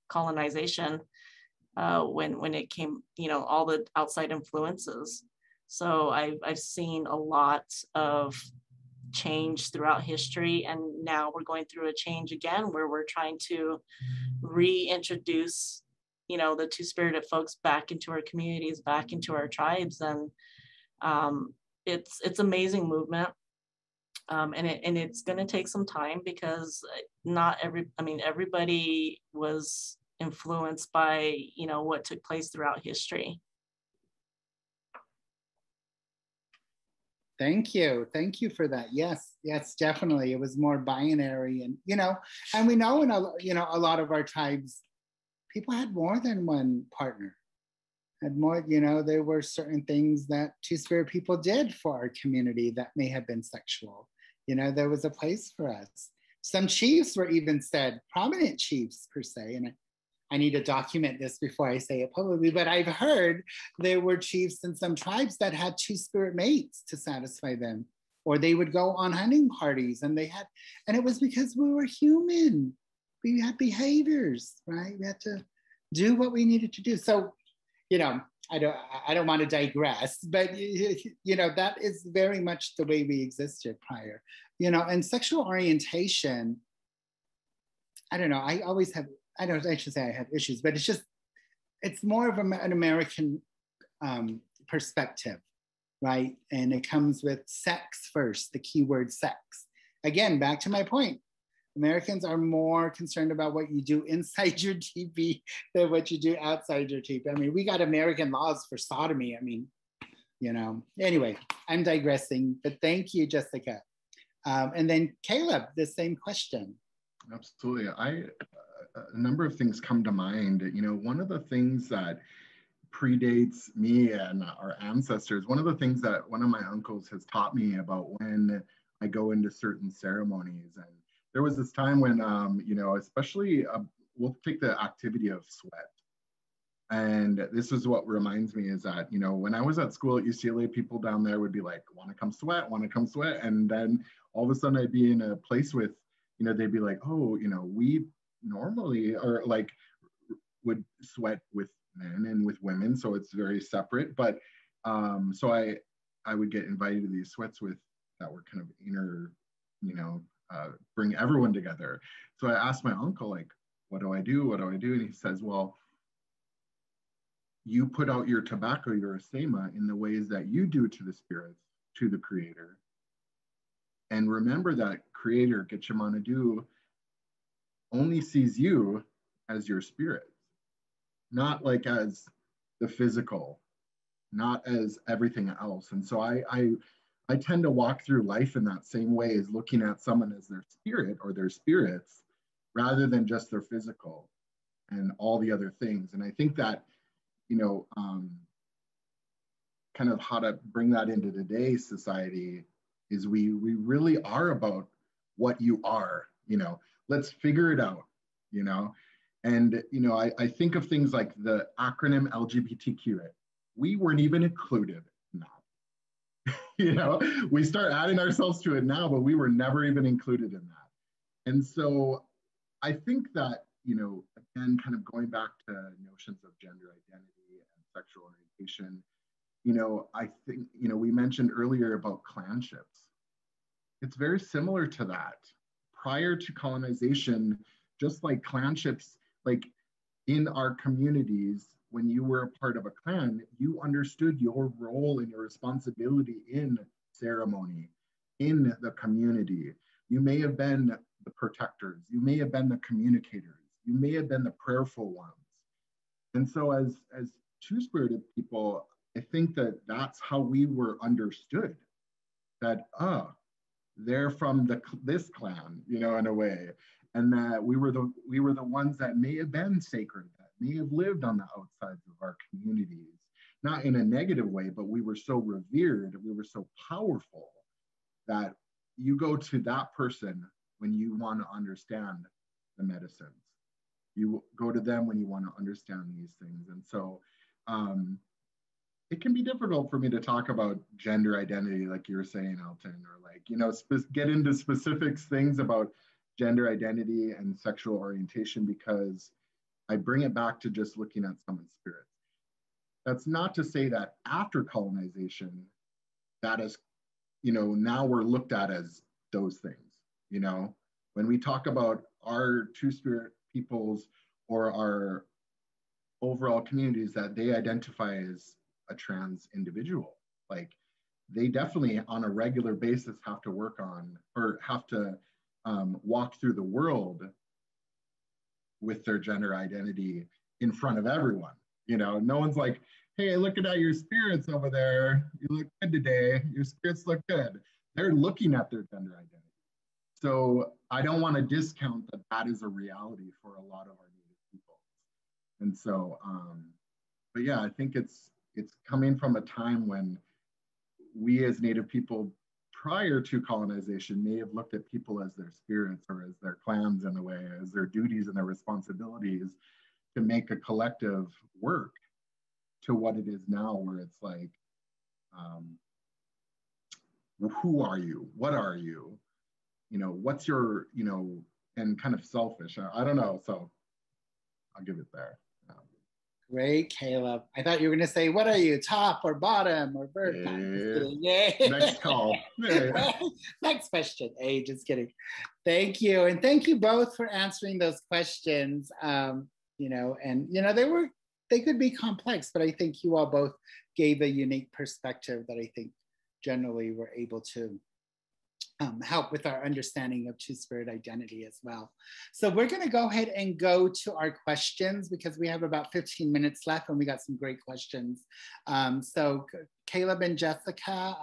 colonization, when it came, all the outside influences. So I've seen a lot of change throughout history, and now we're going through a change again where we're trying to reintroduce, the two-spirited folks back into our communities, back into our tribes, and it's amazing movement, and it's going to take some time because everybody was influenced by what took place throughout history. Thank you for that. Yes, definitely. It was more binary, and and we know in a lot of our tribes, people had more than one partner. Had more, there were certain things that two-spirit people did for our community that may have been sexual. There was a place for us. Some chiefs were even said, prominent chiefs per se, and I need to document this before I say it publicly, but I've heard there were chiefs in some tribes that had two-spirit mates to satisfy them, or they would go on hunting parties and and it was because we were human. We had behaviors, right? We had to do what we needed to do. So, I don't want to digress, but that is very much the way we existed prior, and sexual orientation, I don't know, I should say I have issues, but it's more of an American perspective, right? And it comes with sex first, the keyword sex. Again, back to my point, Americans are more concerned about what you do inside your teepee than what you do outside your teepee. We got American laws for sodomy. Anyway, I'm digressing, but thank you, Jessica. And then Caleb, the same question. Absolutely. A number of things come to mind. One of the things that predates me and our ancestors, one of the things that one of my uncles has taught me about when I go into certain ceremonies, and there was this time when, especially we'll take the activity of sweat. And this is what reminds me is that, when I was at school at UCLA, people down there would be like, want to come sweat? And then all of a sudden I'd be in a place with, they'd be like, oh, we normally or like would sweat with men and with women, so it's very separate. But so I would get invited to these sweats that were kind of inner, bring everyone together. So I asked my uncle, like, what do I do? And he says, well, you put out your tobacco, your asema, in the ways that you do to the spirits, to the creator. And remember that creator, Getchamanadu, only sees you as your spirit, not like as the physical, not as everything else. And so I tend to walk through life in that same way, as looking at someone as their spirit or their spirits, rather than just their physical and all the other things. And I think that, kind of how to bring that into today's society is we really are about what you are, let's figure it out, And, you know, I think of things like the acronym LGBTQ. We weren't even included in that. You know, we start adding ourselves to it now, but we were never even included in that. And so I think that, you know, again, kind of going back to notions of gender identity and sexual orientation, you know, I think, you know, we mentioned earlier about clanships. It's very similar to that. Prior to colonization, just like clanships, like in our communities, when you were a part of a clan, you understood your role and your responsibility in ceremony, in the community. You may have been the protectors, you may have been the communicators, you may have been the prayerful ones. And so as two-spirited people, I think that that's how we were understood, that, they're from this clan, you know, in a way. And that we were the ones that may have been sacred, that may have lived on the outsides of our communities, not in a negative way, but we were so revered, we were so powerful that you go to that person when you want to understand the medicines. You go to them when you want to understand these things. And so it can be difficult for me to talk about gender identity, like you were saying, Elton, or like, you know, get into specifics things about gender identity and sexual orientation, because I bring it back to just looking at someone's spirit. That's not to say that after colonization, that is, you know, now we're looked at as those things, you know. When we talk about our two-spirit peoples or our overall communities, that they identify as a trans individual, like they definitely on a regular basis have to work on, or have to walk through the world with their gender identity in front of everyone. You know, no one's like, hey, looking at your spirits over there, you look good today, your spirits look good. They're looking at their gender identity. So I don't want to discount that that is a reality for a lot of our Native people. And so, but yeah, I think it's coming from a time when we as Native people prior to colonization may have looked at people as their spirits or as their clans in a way, as their duties and their responsibilities to make a collective work, to what it is now, where it's like, who are you? What are you? You know, what's your, you know, and kind of selfish. I don't know. So I'll give it there. Great, Caleb. I thought you were going to say, what are you, top or bottom or bird? Yeah. Next call. Yeah. Next question. Hey, just kidding. Thank you. And thank you both for answering those questions. You know, and, you know, they could be complex, but I think you all both gave a unique perspective that I think generally were able to help with our understanding of two-spirit identity as well. So we're going to go ahead and go to our questions, because we have about 15 minutes left and we got some great questions. So Caleb and Jessica,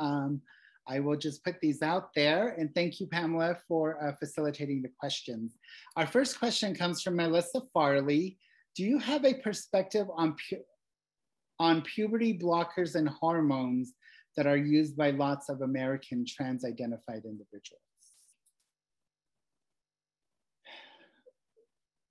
I will just put these out there, and thank you, Pamela, for facilitating the questions. Our first question comes from Melissa Farley. Do you have a perspective on puberty blockers and hormones that are used by lots of American trans-identified individuals?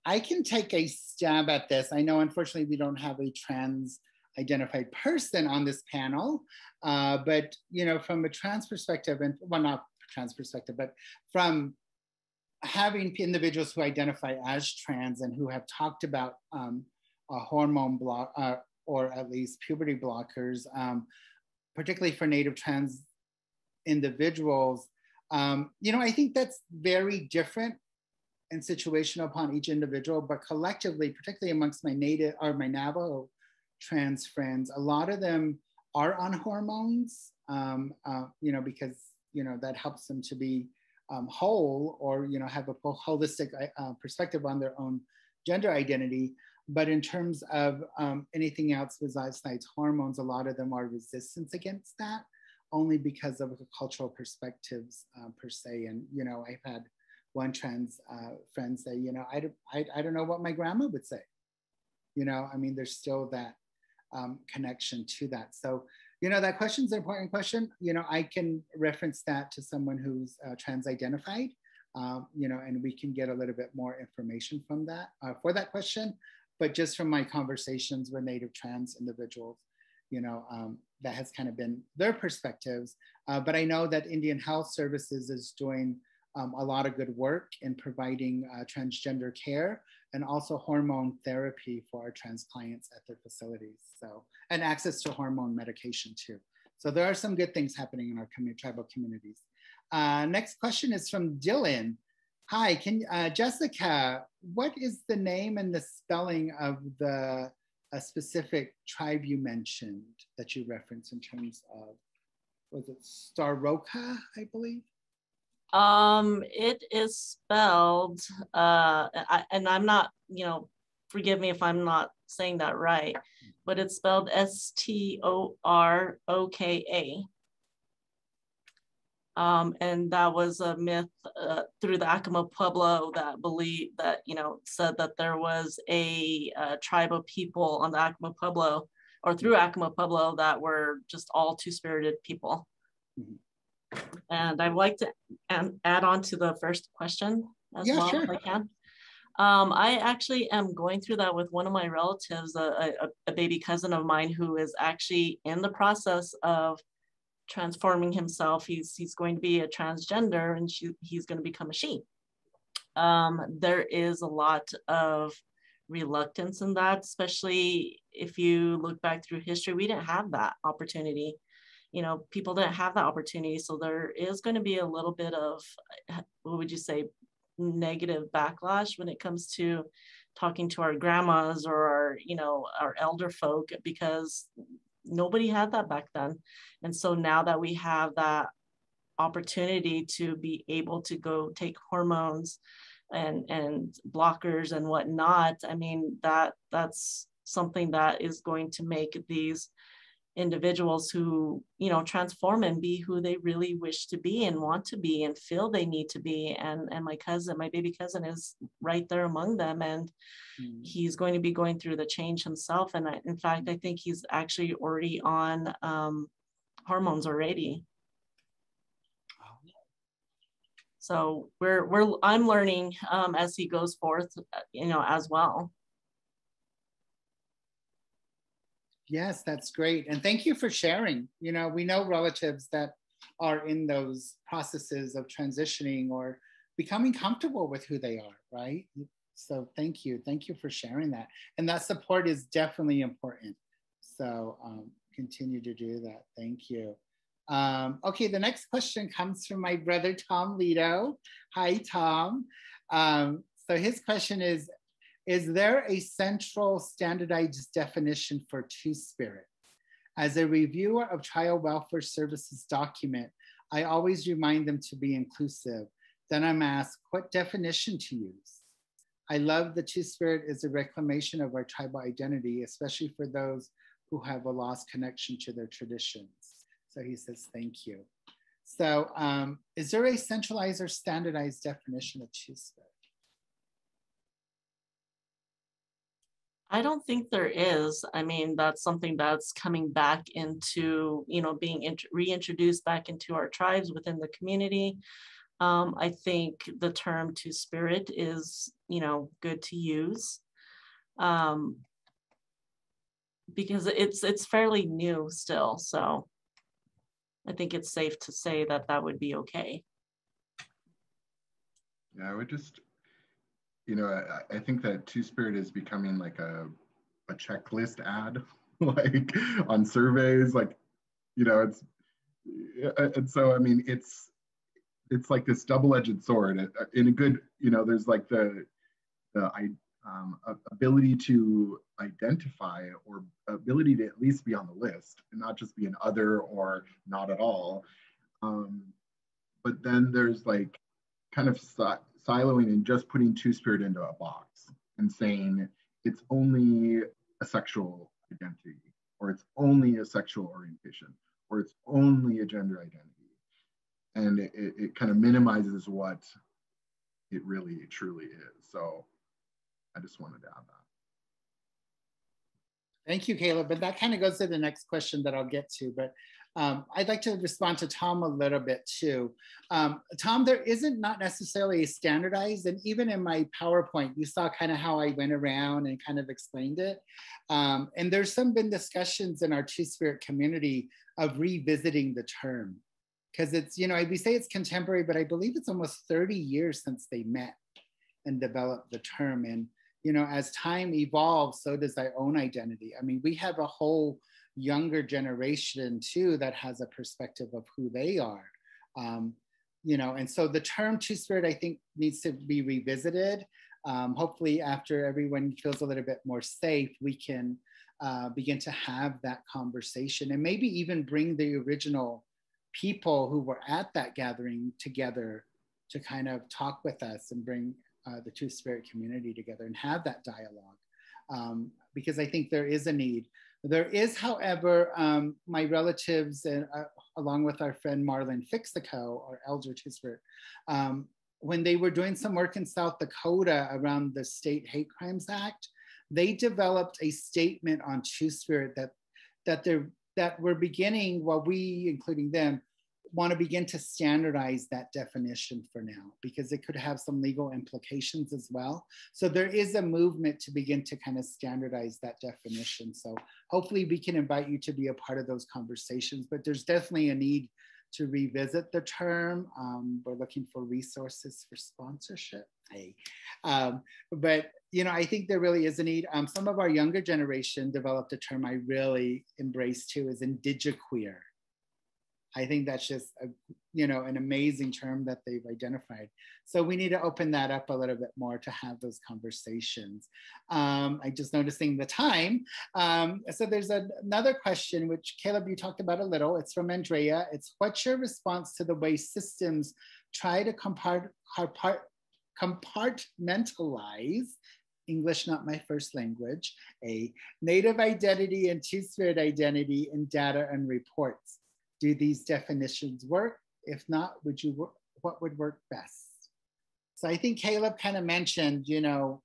I can take a stab at this. I know, unfortunately, we don't have a trans-identified person on this panel, but, you know, from a trans perspective, and well, not trans perspective, but from having individuals who identify as trans and who have talked about a hormone block, or at least puberty blockers, particularly for Native trans individuals, you know, I think that's very different and situational upon each individual, but collectively, particularly amongst my Native or my Navajo trans friends, a lot of them are on hormones, you know, because, you know, that helps them to be whole, or, you know, have a holistic perspective on their own gender identity. But in terms of anything else besides hormones, a lot of them are resistant against that, only because of cultural perspectives per se. And, you know, I've had one trans friend say, you know, I don't know what my grandma would say. You know, I mean, there's still that connection to that. So, you know, that question's an important question. You know, I can reference that to someone who's trans identified, you know, and we can get a little bit more information from that for that question. But just from my conversations with Native trans individuals, you know, that has kind of been their perspectives. But I know that Indian Health Services is doing a lot of good work in providing transgender care and also hormone therapy for our trans clients at their facilities. So, and access to hormone medication too. So there are some good things happening in our tribal communities. Next question is from Dylan. Hi, Jessica, what is the name and the spelling of the specific tribe you mentioned that you referenced in terms of, was it Staroka, I believe? It is spelled, and I'm not, you know, forgive me if I'm not saying that right, but it's spelled Storoka. And that was a myth through the Acoma Pueblo that believed that, you know, said that there was a tribe of people on the Acoma Pueblo or through Acoma Pueblo that were just all two-spirited people. Mm-hmm. And I'd like to add on to the first question as well, sure, if I can. I actually am going through that with one of my relatives, a baby cousin of mine who is actually in the process of transforming himself. He's going to be a transgender and he's going to become a she. There is a lot of reluctance in that, especially if you look back through history. We didn't have that opportunity. You know, people didn't have that opportunity. So there is going to be a little bit of, what would you say, negative backlash when it comes to talking to our grandmas or our, you know, our elder folk, because nobody had that back then. And so now that we have that opportunity to be able to go take hormones and blockers and whatnot, I mean, that's something that is going to make these individuals who, you know, transform and be who they really wish to be and want to be and feel they need to be. And my baby cousin is right there among them, and he's going to be going through the change himself. And in fact, I think he's actually already on hormones already. So I'm learning as he goes forth, you know, as well. Yes, that's great. And thank you for sharing. You know, we know relatives that are in those processes of transitioning or becoming comfortable with who they are, right? So thank you. Thank you for sharing that. And that support is definitely important. So continue to do that. Thank you. Okay, the next question comes from my brother, Tom Lido. Hi, Tom. So his question is there a central standardized definition for two-spirit? As a reviewer of Child Welfare Services document, I always remind them to be inclusive. Then I'm asked what definition to use. I love the two-spirit is a reclamation of our tribal identity, especially for those who have a lost connection to their traditions. So he says, thank you. So is there a centralized or standardized definition of two-spirit? I don't think there is. I mean, that's something that's coming back into, you know, being reintroduced back into our tribes within the community. I think the term two-spirit is, you know, good to use because it's fairly new still. So I think it's safe to say that that would be okay. Yeah, I would just, you know, I think that two-spirit is becoming like a checklist ad, like on surveys, like, you know, it's, and so, I mean, it's like this double-edged sword in a good, you know, there's like the ability to identify or ability to at least be on the list and not just be an other or not at all. But then there's like kind of siloing and just putting two-spirit into a box and saying it's only a sexual identity, or it's only a sexual orientation, or it's only a gender identity. And it kind of minimizes what it really truly is. So I just wanted to add that. Thank you, Caleb. But that kind of goes to the next question that I'll get to. But I'd like to respond to Tom a little bit too. Tom, there isn't not necessarily a standardized, and even in my PowerPoint, you saw kind of how I went around and kind of explained it. And there's been discussions in our Two-Spirit community of revisiting the term. Because it's, you know, we say it's contemporary, but I believe it's almost 30 years since they met and developed the term. And, you know, as time evolves, so does our own identity. I mean, we have a whole younger generation too that has a perspective of who they are. You know, and so the term Two-Spirit, I think, needs to be revisited. Hopefully after everyone feels a little bit more safe, we can begin to have that conversation and maybe even bring the original people who were at that gathering together to kind of talk with us and bring the Two-Spirit community together and have that dialogue. Because I think there is a need. There is, however, my relatives, and along with our friend Marlon Fixico, our elder Two-Spirit, when they were doing some work in South Dakota around the State Hate Crimes Act, they developed a statement on Two-Spirit that we're beginning, well, we, including them, want to begin to standardize that definition for now, because it could have some legal implications as well. So there is a movement to begin to kind of standardize that definition. So hopefully we can invite you to be a part of those conversations, but there's definitely a need to revisit the term. We're looking for resources for sponsorship. Hey. But you know, I think there really is a need. Some of our younger generation developed a term I really embrace too, is indigiqueer. I think that's just you know, an amazing term that they've identified. So we need to open that up a little bit more to have those conversations. I'm just noticing the time. So there's another question, which Caleb, you talked about a little. It's from Andrea. It's, what's your response to the way systems try to compartmentalize, English not my first language, a Native identity and Two-Spirit identity in data and reports? Do these definitions work? If not, what would work best? So I think Caleb kind of mentioned, you know,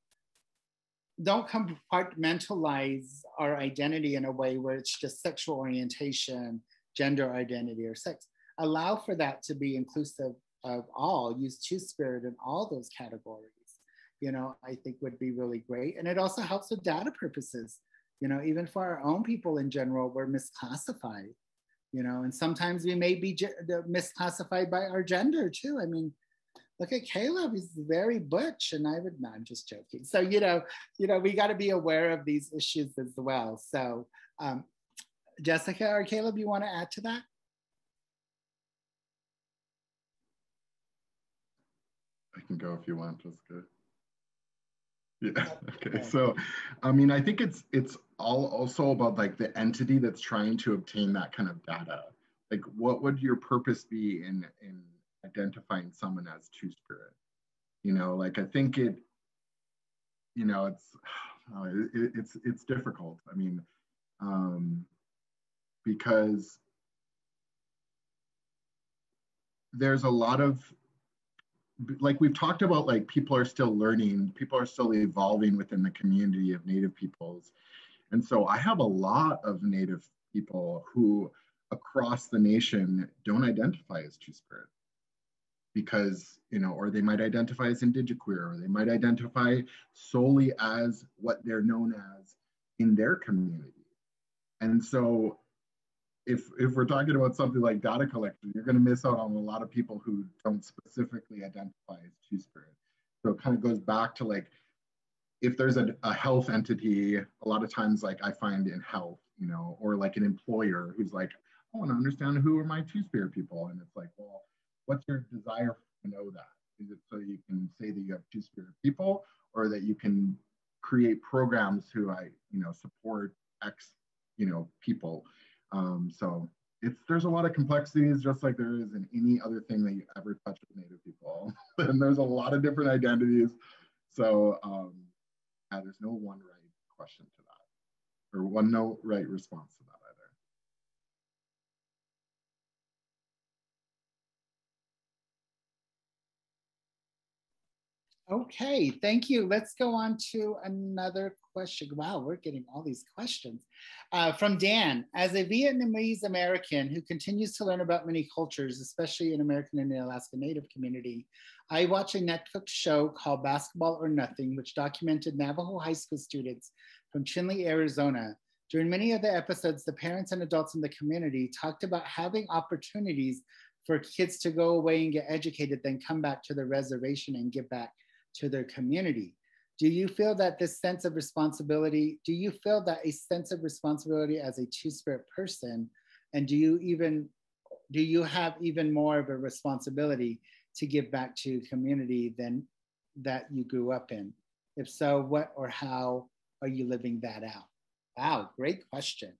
don't compartmentalize our identity in a way where it's just sexual orientation, gender identity, or sex. Allow for that to be inclusive of all. Use Two-Spirit in all those categories, you know, I think would be really great. And it also helps with data purposes. You know, even for our own people in general, we're misclassified. You know, and sometimes we may be misclassified by our gender too. I mean, look at Caleb, he's very butch, and I'm just joking. So, you know, we got to be aware of these issues as well. So, Jessica or Caleb, you want to add to that? I can go if you want, Jessica. Yeah, okay. So, I mean, I think it's all also about like the entity that's trying to obtain that kind of data. Like, what would your purpose be in identifying someone as Two-Spirit? You know, like, I think it, you know, it's difficult. I mean, because there's a lot of, like we've talked about, like people are still learning, people are still evolving within the community of Native peoples. And so I have a lot of Native people who across the nation don't identify as Two-Spirit because, you know, or they might identify as indigiqueer, or they might identify solely as what they're known as in their community. And so if we're talking about something like data collection, you're going to miss out on a lot of people who don't specifically identify as Two-Spirit. So it kind of goes back to like, if there's a health entity, a lot of times like I find in health, you know, or like an employer who's like, I want to understand who are my Two-Spirit people. And it's like, well, what's your desire to know that? Is it so you can say that you have Two-Spirit people, or that you can create programs who support X, you know, people? So there's a lot of complexities, just like there is in any other thing that you ever touch with Native people. And there's a lot of different identities. So there's no one right question to that, or no right response to that Okay, thank you. Let's go on to another question. Wow, we're getting all these questions. From Dan, as a Vietnamese American who continues to learn about many cultures, especially in American and Alaska Native community, I watch a Netflix show called Basketball or Nothing, which documented Navajo high school students from Chinle, Arizona. During many of the episodes, the parents and adults in the community talked about having opportunities for kids to go away and get educated, then come back to the reservation and give back to their community. Do you feel that this sense of responsibility, do you feel that a sense of responsibility as a two-spirit person, and do you have even more of a responsibility to give back to community than that you grew up in? If so, what or how are you living that out? Wow, great question.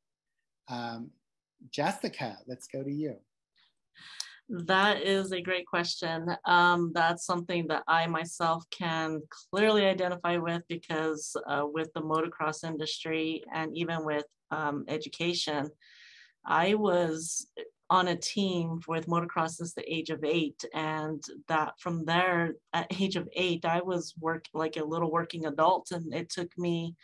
Jessica, let's go to you. That is a great question. That's something that I myself can clearly identify with, because with the motocross industry and even with education, I was on a team with motocross since the age of 8, and that from there, at age of 8, I was like a little working adult, and it took me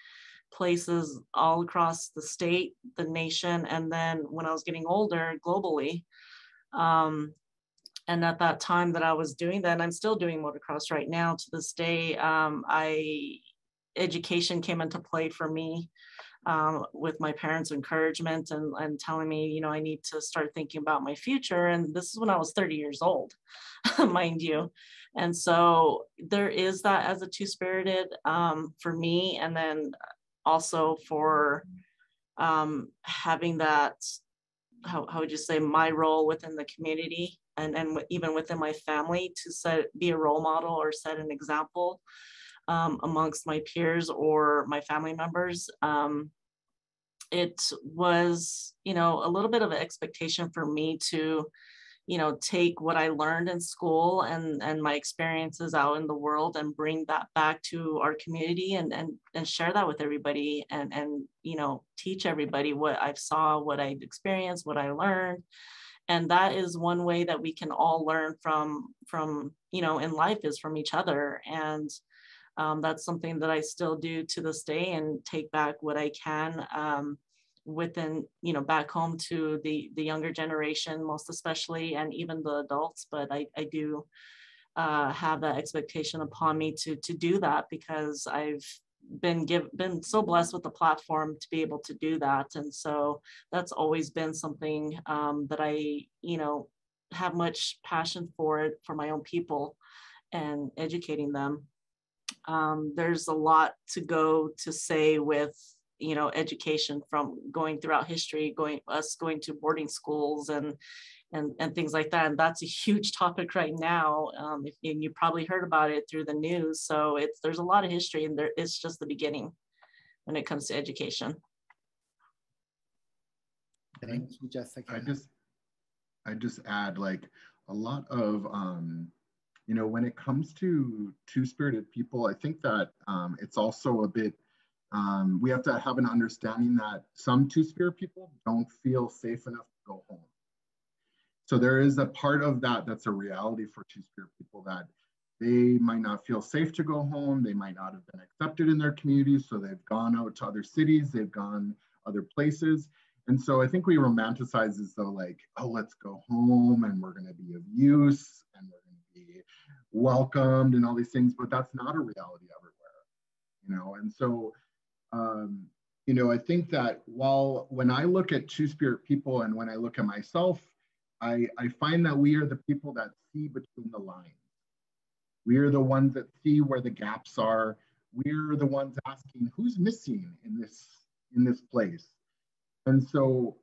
places all across the state, the nation, and then when I was getting older, globally. And at that time that I was doing that, and I'm still doing motocross right now to this day, education came into play for me with my parents' encouragement and telling me, you know, I need to start thinking about my future. And this is when I was 30 years old, mind you. And so there is that as a two-spirited for me, and then also for having that, how would you say, my role within the community and even within my family to be a role model or set an example amongst my peers or my family members. It was, you know, a little bit of an expectation for me to, you know, take what I learned in school and my experiences out in the world and bring that back to our community and share that with everybody and, you know, teach everybody what I saw, what I experienced, what I learned. And that is one way that we can all learn from, you know, in life, is from each other. And that's something that I still do to this day, and take back what I can within, you know, back home to the younger generation, most especially, and even the adults. But I do have that expectation upon me to do that, because I've been so blessed with the platform to be able to do that. And so that's always been something that I, you know, have much passion for it, for my own people and educating them. There's a lot to go to say with, you know, education, from going throughout history, going to boarding schools and things like that. And that's a huge topic right now. And you probably heard about it through the news. So there's a lot of history, and it's just the beginning when it comes to education. Thank you, Jessica. I just add, like, a lot of, you know, when it comes to two-spirited people, I think that it's also a bit, we have to have an understanding that some two-spirit people don't feel safe enough to go home. So there is a part of that that's a reality for two-spirit people, that they might not feel safe to go home. They might not have been accepted in their communities. So they've gone out to other cities, they've gone other places. And so I think we romanticize as though, like, oh, let's go home and we're going to be of use and we're going to be welcomed and all these things, but that's not a reality everywhere, you know? And so, you know, I think that when I look at two-spirit people and when I look at myself, I find that we are the people that see between the lines. We are the ones that see where the gaps are. We're the ones asking, who's missing in this place? And so,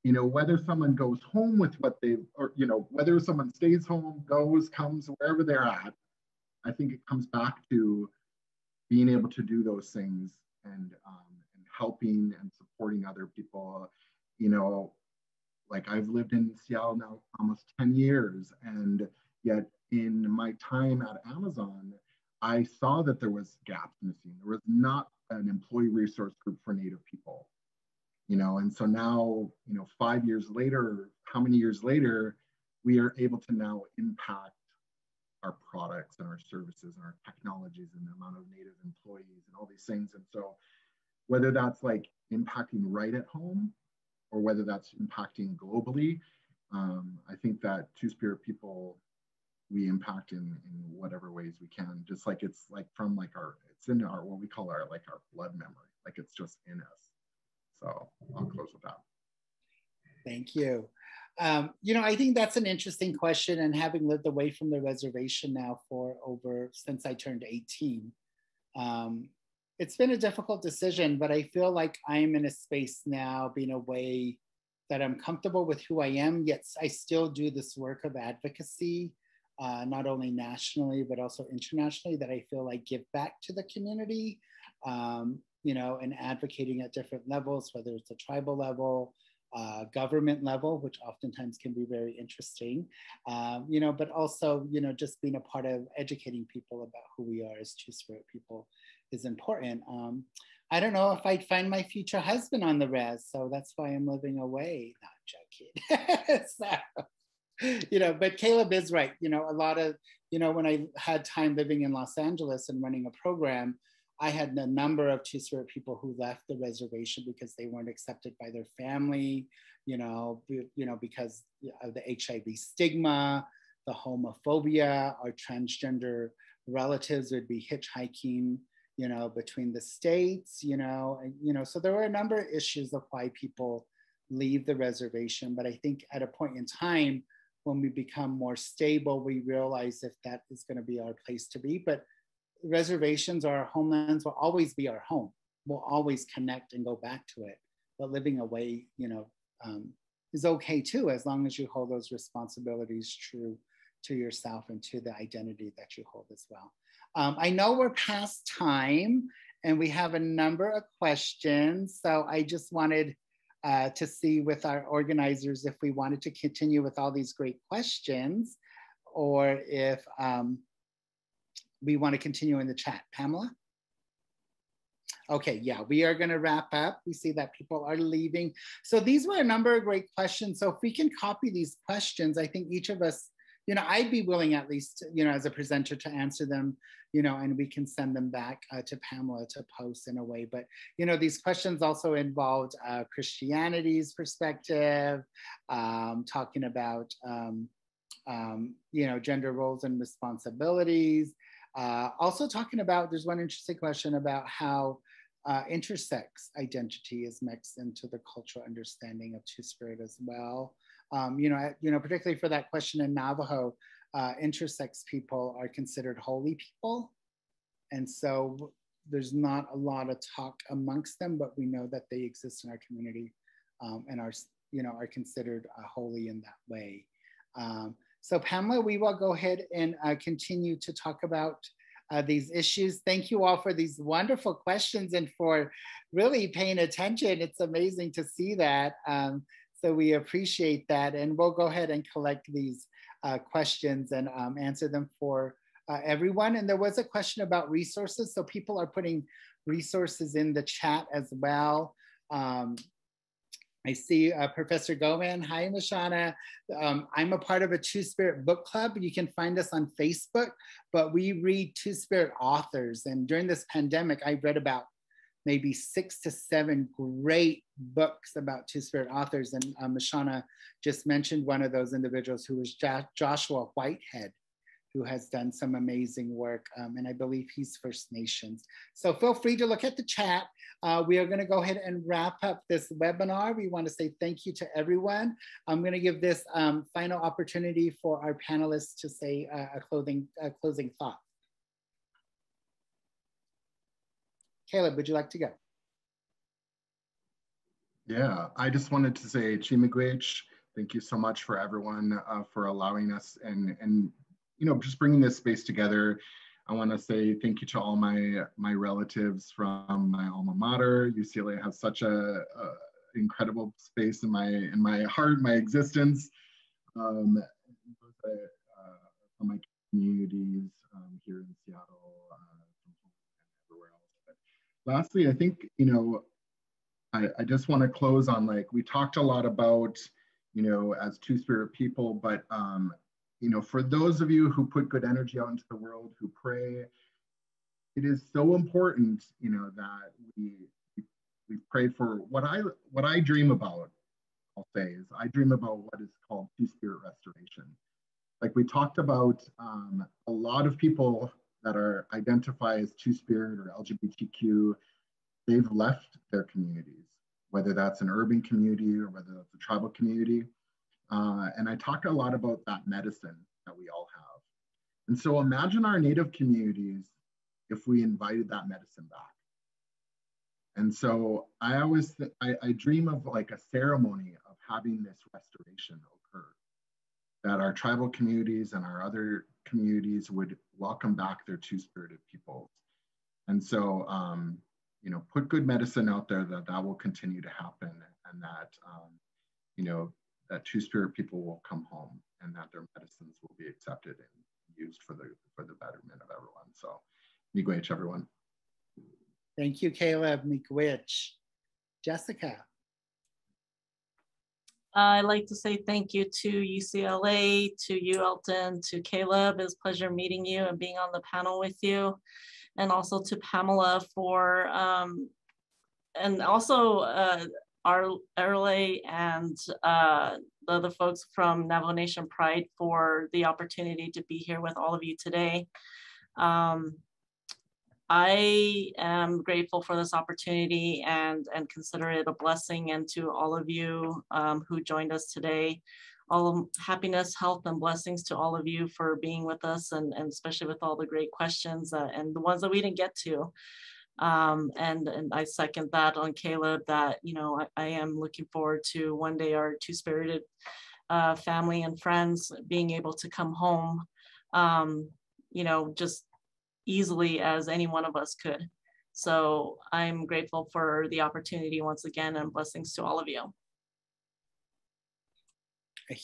you know, whether someone goes home with what or, you know, whether someone stays home, comes, wherever they're at, I think it comes back to being able to do those things and helping and supporting other people. You know, like, I've lived in Seattle now almost 10 years, and yet in my time at Amazon, I saw that there was gaps missing. There was not an employee resource group for Native people, you know, and so now, you know, 5 years later, how many years later, we are able to now impact our products and our services and our technologies and the amount of Native employees and all these things. And so whether that's like impacting right at home or whether that's impacting globally, I think that Two-Spirit people, we impact in whatever ways we can, just like it's like from like it's in our, what we call our, like our blood memory, like it's just in us. So I'll close with that. Thank you. I think that's an interesting question, and having lived away from the reservation now since I turned 18, it's been a difficult decision, but I feel like I'm in a space now being away that I'm comfortable with who I am, yet I still do this work of advocacy, not only nationally, but also internationally, that I feel like give back to the community, and advocating at different levels, whether it's a tribal level, government level, which oftentimes can be very interesting, but also, just being a part of educating people about who we are as Two-Spirit people is important. I don't know if I'd find my future husband on the res, so that's why I'm living away. Not joking. So, but Caleb is right. A lot of, when I had time living in Los Angeles and running a program, I had a number of Two-Spirit people who left the reservation because they weren't accepted by their family, because of the HIV stigma, the homophobia. Our transgender relatives would be hitchhiking, between the states, so there were a number of issues of why people leave the reservation. But I think at a point in time, when we become more stable, we realize if that is going to be our place to be. But reservations or our homelands will always be our home. We'll always connect and go back to it. But living away, is okay too, as long as you hold those responsibilities true to yourself and to the identity that you hold as well. I know we're past time and we have a number of questions. So I just wanted to see with our organizers if we wanted to continue with all these great questions, or if we want to continue in the chat. Pamela? Okay, yeah, we are going to wrap up. We see that people are leaving. So these were a number of great questions. So if we can copy these questions, I think each of us, I'd be willing at least, as a presenter to answer them, and we can send them back to Pamela to post in a way. But, these questions also involved Christianity's perspective, talking about, gender roles and responsibilities. Also talking about, there's one interesting question about how intersex identity is mixed into the cultural understanding of Two-Spirit as well. Particularly for that question in Navajo, intersex people are considered holy people. And so there's not a lot of talk amongst them, but we know that they exist in our community and are considered holy in that way. So Pamela, we will go ahead and continue to talk about these issues. Thank you all for these wonderful questions and for really paying attention. It's amazing to see that. So we appreciate that. And we'll go ahead and collect these questions and answer them for everyone. And there was a question about resources. So people are putting resources in the chat as well. I see Professor Goman. Hi, Mashana. I'm a part of a Two-Spirit book club. You can find us on Facebook, but we read Two-Spirit authors. And during this pandemic, I read about maybe 6 to 7 great books about Two-Spirit authors. And Mashana just mentioned one of those individuals, who was Joshua Whitehead, who has done some amazing work. And I believe he's First Nations. So feel free to look at the chat. We are gonna go ahead and wrap up this webinar. We wanna say thank you to everyone. I'm gonna give this final opportunity for our panelists to say a closing thought. Caleb, would you like to go? Yeah, I just wanted to say Chimigwech, thank you so much for everyone for allowing us and just bringing this space together. I want to say thank you to all my relatives from my alma mater. UCLA has such a incredible space in my heart, my existence. From my communities here in Seattle, and everywhere else. But lastly, I think I just want to close on, like, we talked a lot about as Two-Spirit people, but you know, for those of you who put good energy out into the world, who pray, it is so important, you know, that we pray for what I dream about. I'll say is I dream about what is called two-spirit restoration. Like we talked about, a lot of people that are identify as two-spirit or LGBTQ, they've left their communities, whether that's an urban community or whether that's a tribal community. And I talk a lot about that medicine that we all have. And so imagine our Native communities if we invited that medicine back. And so I always, I dream of like a ceremony of having this restoration occur, that our tribal communities and our other communities would welcome back their two-spirited peoples. And so, you know, put good medicine out there that will continue to happen, and that, you know, that two-spirit people will come home and that their medicines will be accepted and used for the betterment of everyone. So, miigwech, everyone. Thank you, Caleb. Miigwech. Jessica. I'd like to say thank you to UCLA, to you, Elton, to Caleb. It was a pleasure meeting you and being on the panel with you. And also to Pamela for, and also Erle and the other folks from Navajo Nation Pride for the opportunity to be here with all of you today. I am grateful for this opportunity and consider it a blessing, and to all of you who joined us today, all happiness, health, and blessings to all of you for being with us, and especially with all the great questions and the ones that we didn't get to. And I second that on Caleb, that, you know, I am looking forward to one day our two-spirited family and friends being able to come home, you know, just easily as any one of us could. So I'm grateful for the opportunity once again, and blessings to all of you.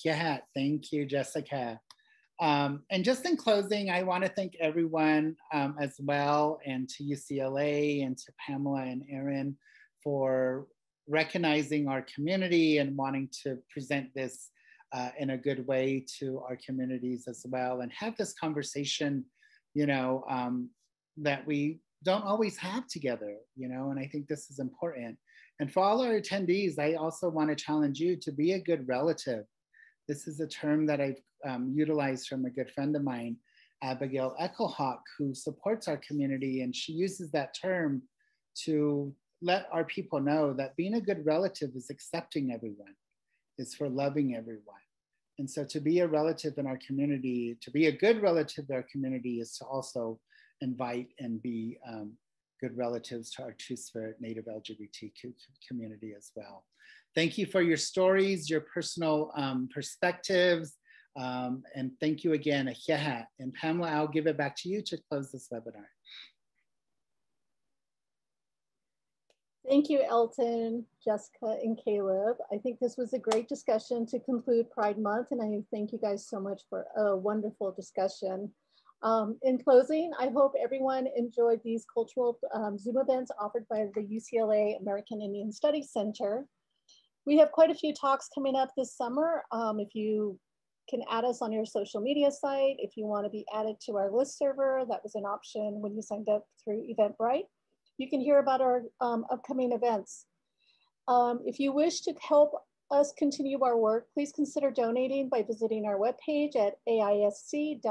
Yeah, thank you, Jessica. And just in closing, I want to thank everyone as well, and to UCLA and to Pamela and Aaron for recognizing our community and wanting to present this in a good way to our communities as well, and have this conversation, you know, that we don't always have together, you know, and I think this is important. And for all our attendees, I also want to challenge you to be a good relative. This is a term that I've utilized from a good friend of mine, Abigail Eckelhawk, who supports our community, and she uses that term to let our people know that being a good relative is accepting everyone, is for loving everyone. And so to be a relative in our community, to be a good relative in our community, is to also invite and be good relatives to our two-spirit Native LGBTQ community as well. Thank you for your stories, your personal perspectives, and thank you again. And Pamela, I'll give it back to you to close this webinar. Thank you, Elton, Jessica, and Caleb. I think this was a great discussion to conclude Pride Month, and I thank you guys so much for a wonderful discussion. In closing, I hope everyone enjoyed these cultural Zoom events offered by the UCLA American Indian Studies Center. We have quite a few talks coming up this summer. If you can add us on your social media site, if you want to be added to our list server, that was an option when you signed up through Eventbrite. You can hear about our upcoming events. If you wish to help us continue our work, please consider donating by visiting our webpage at aisc.ucla.edu.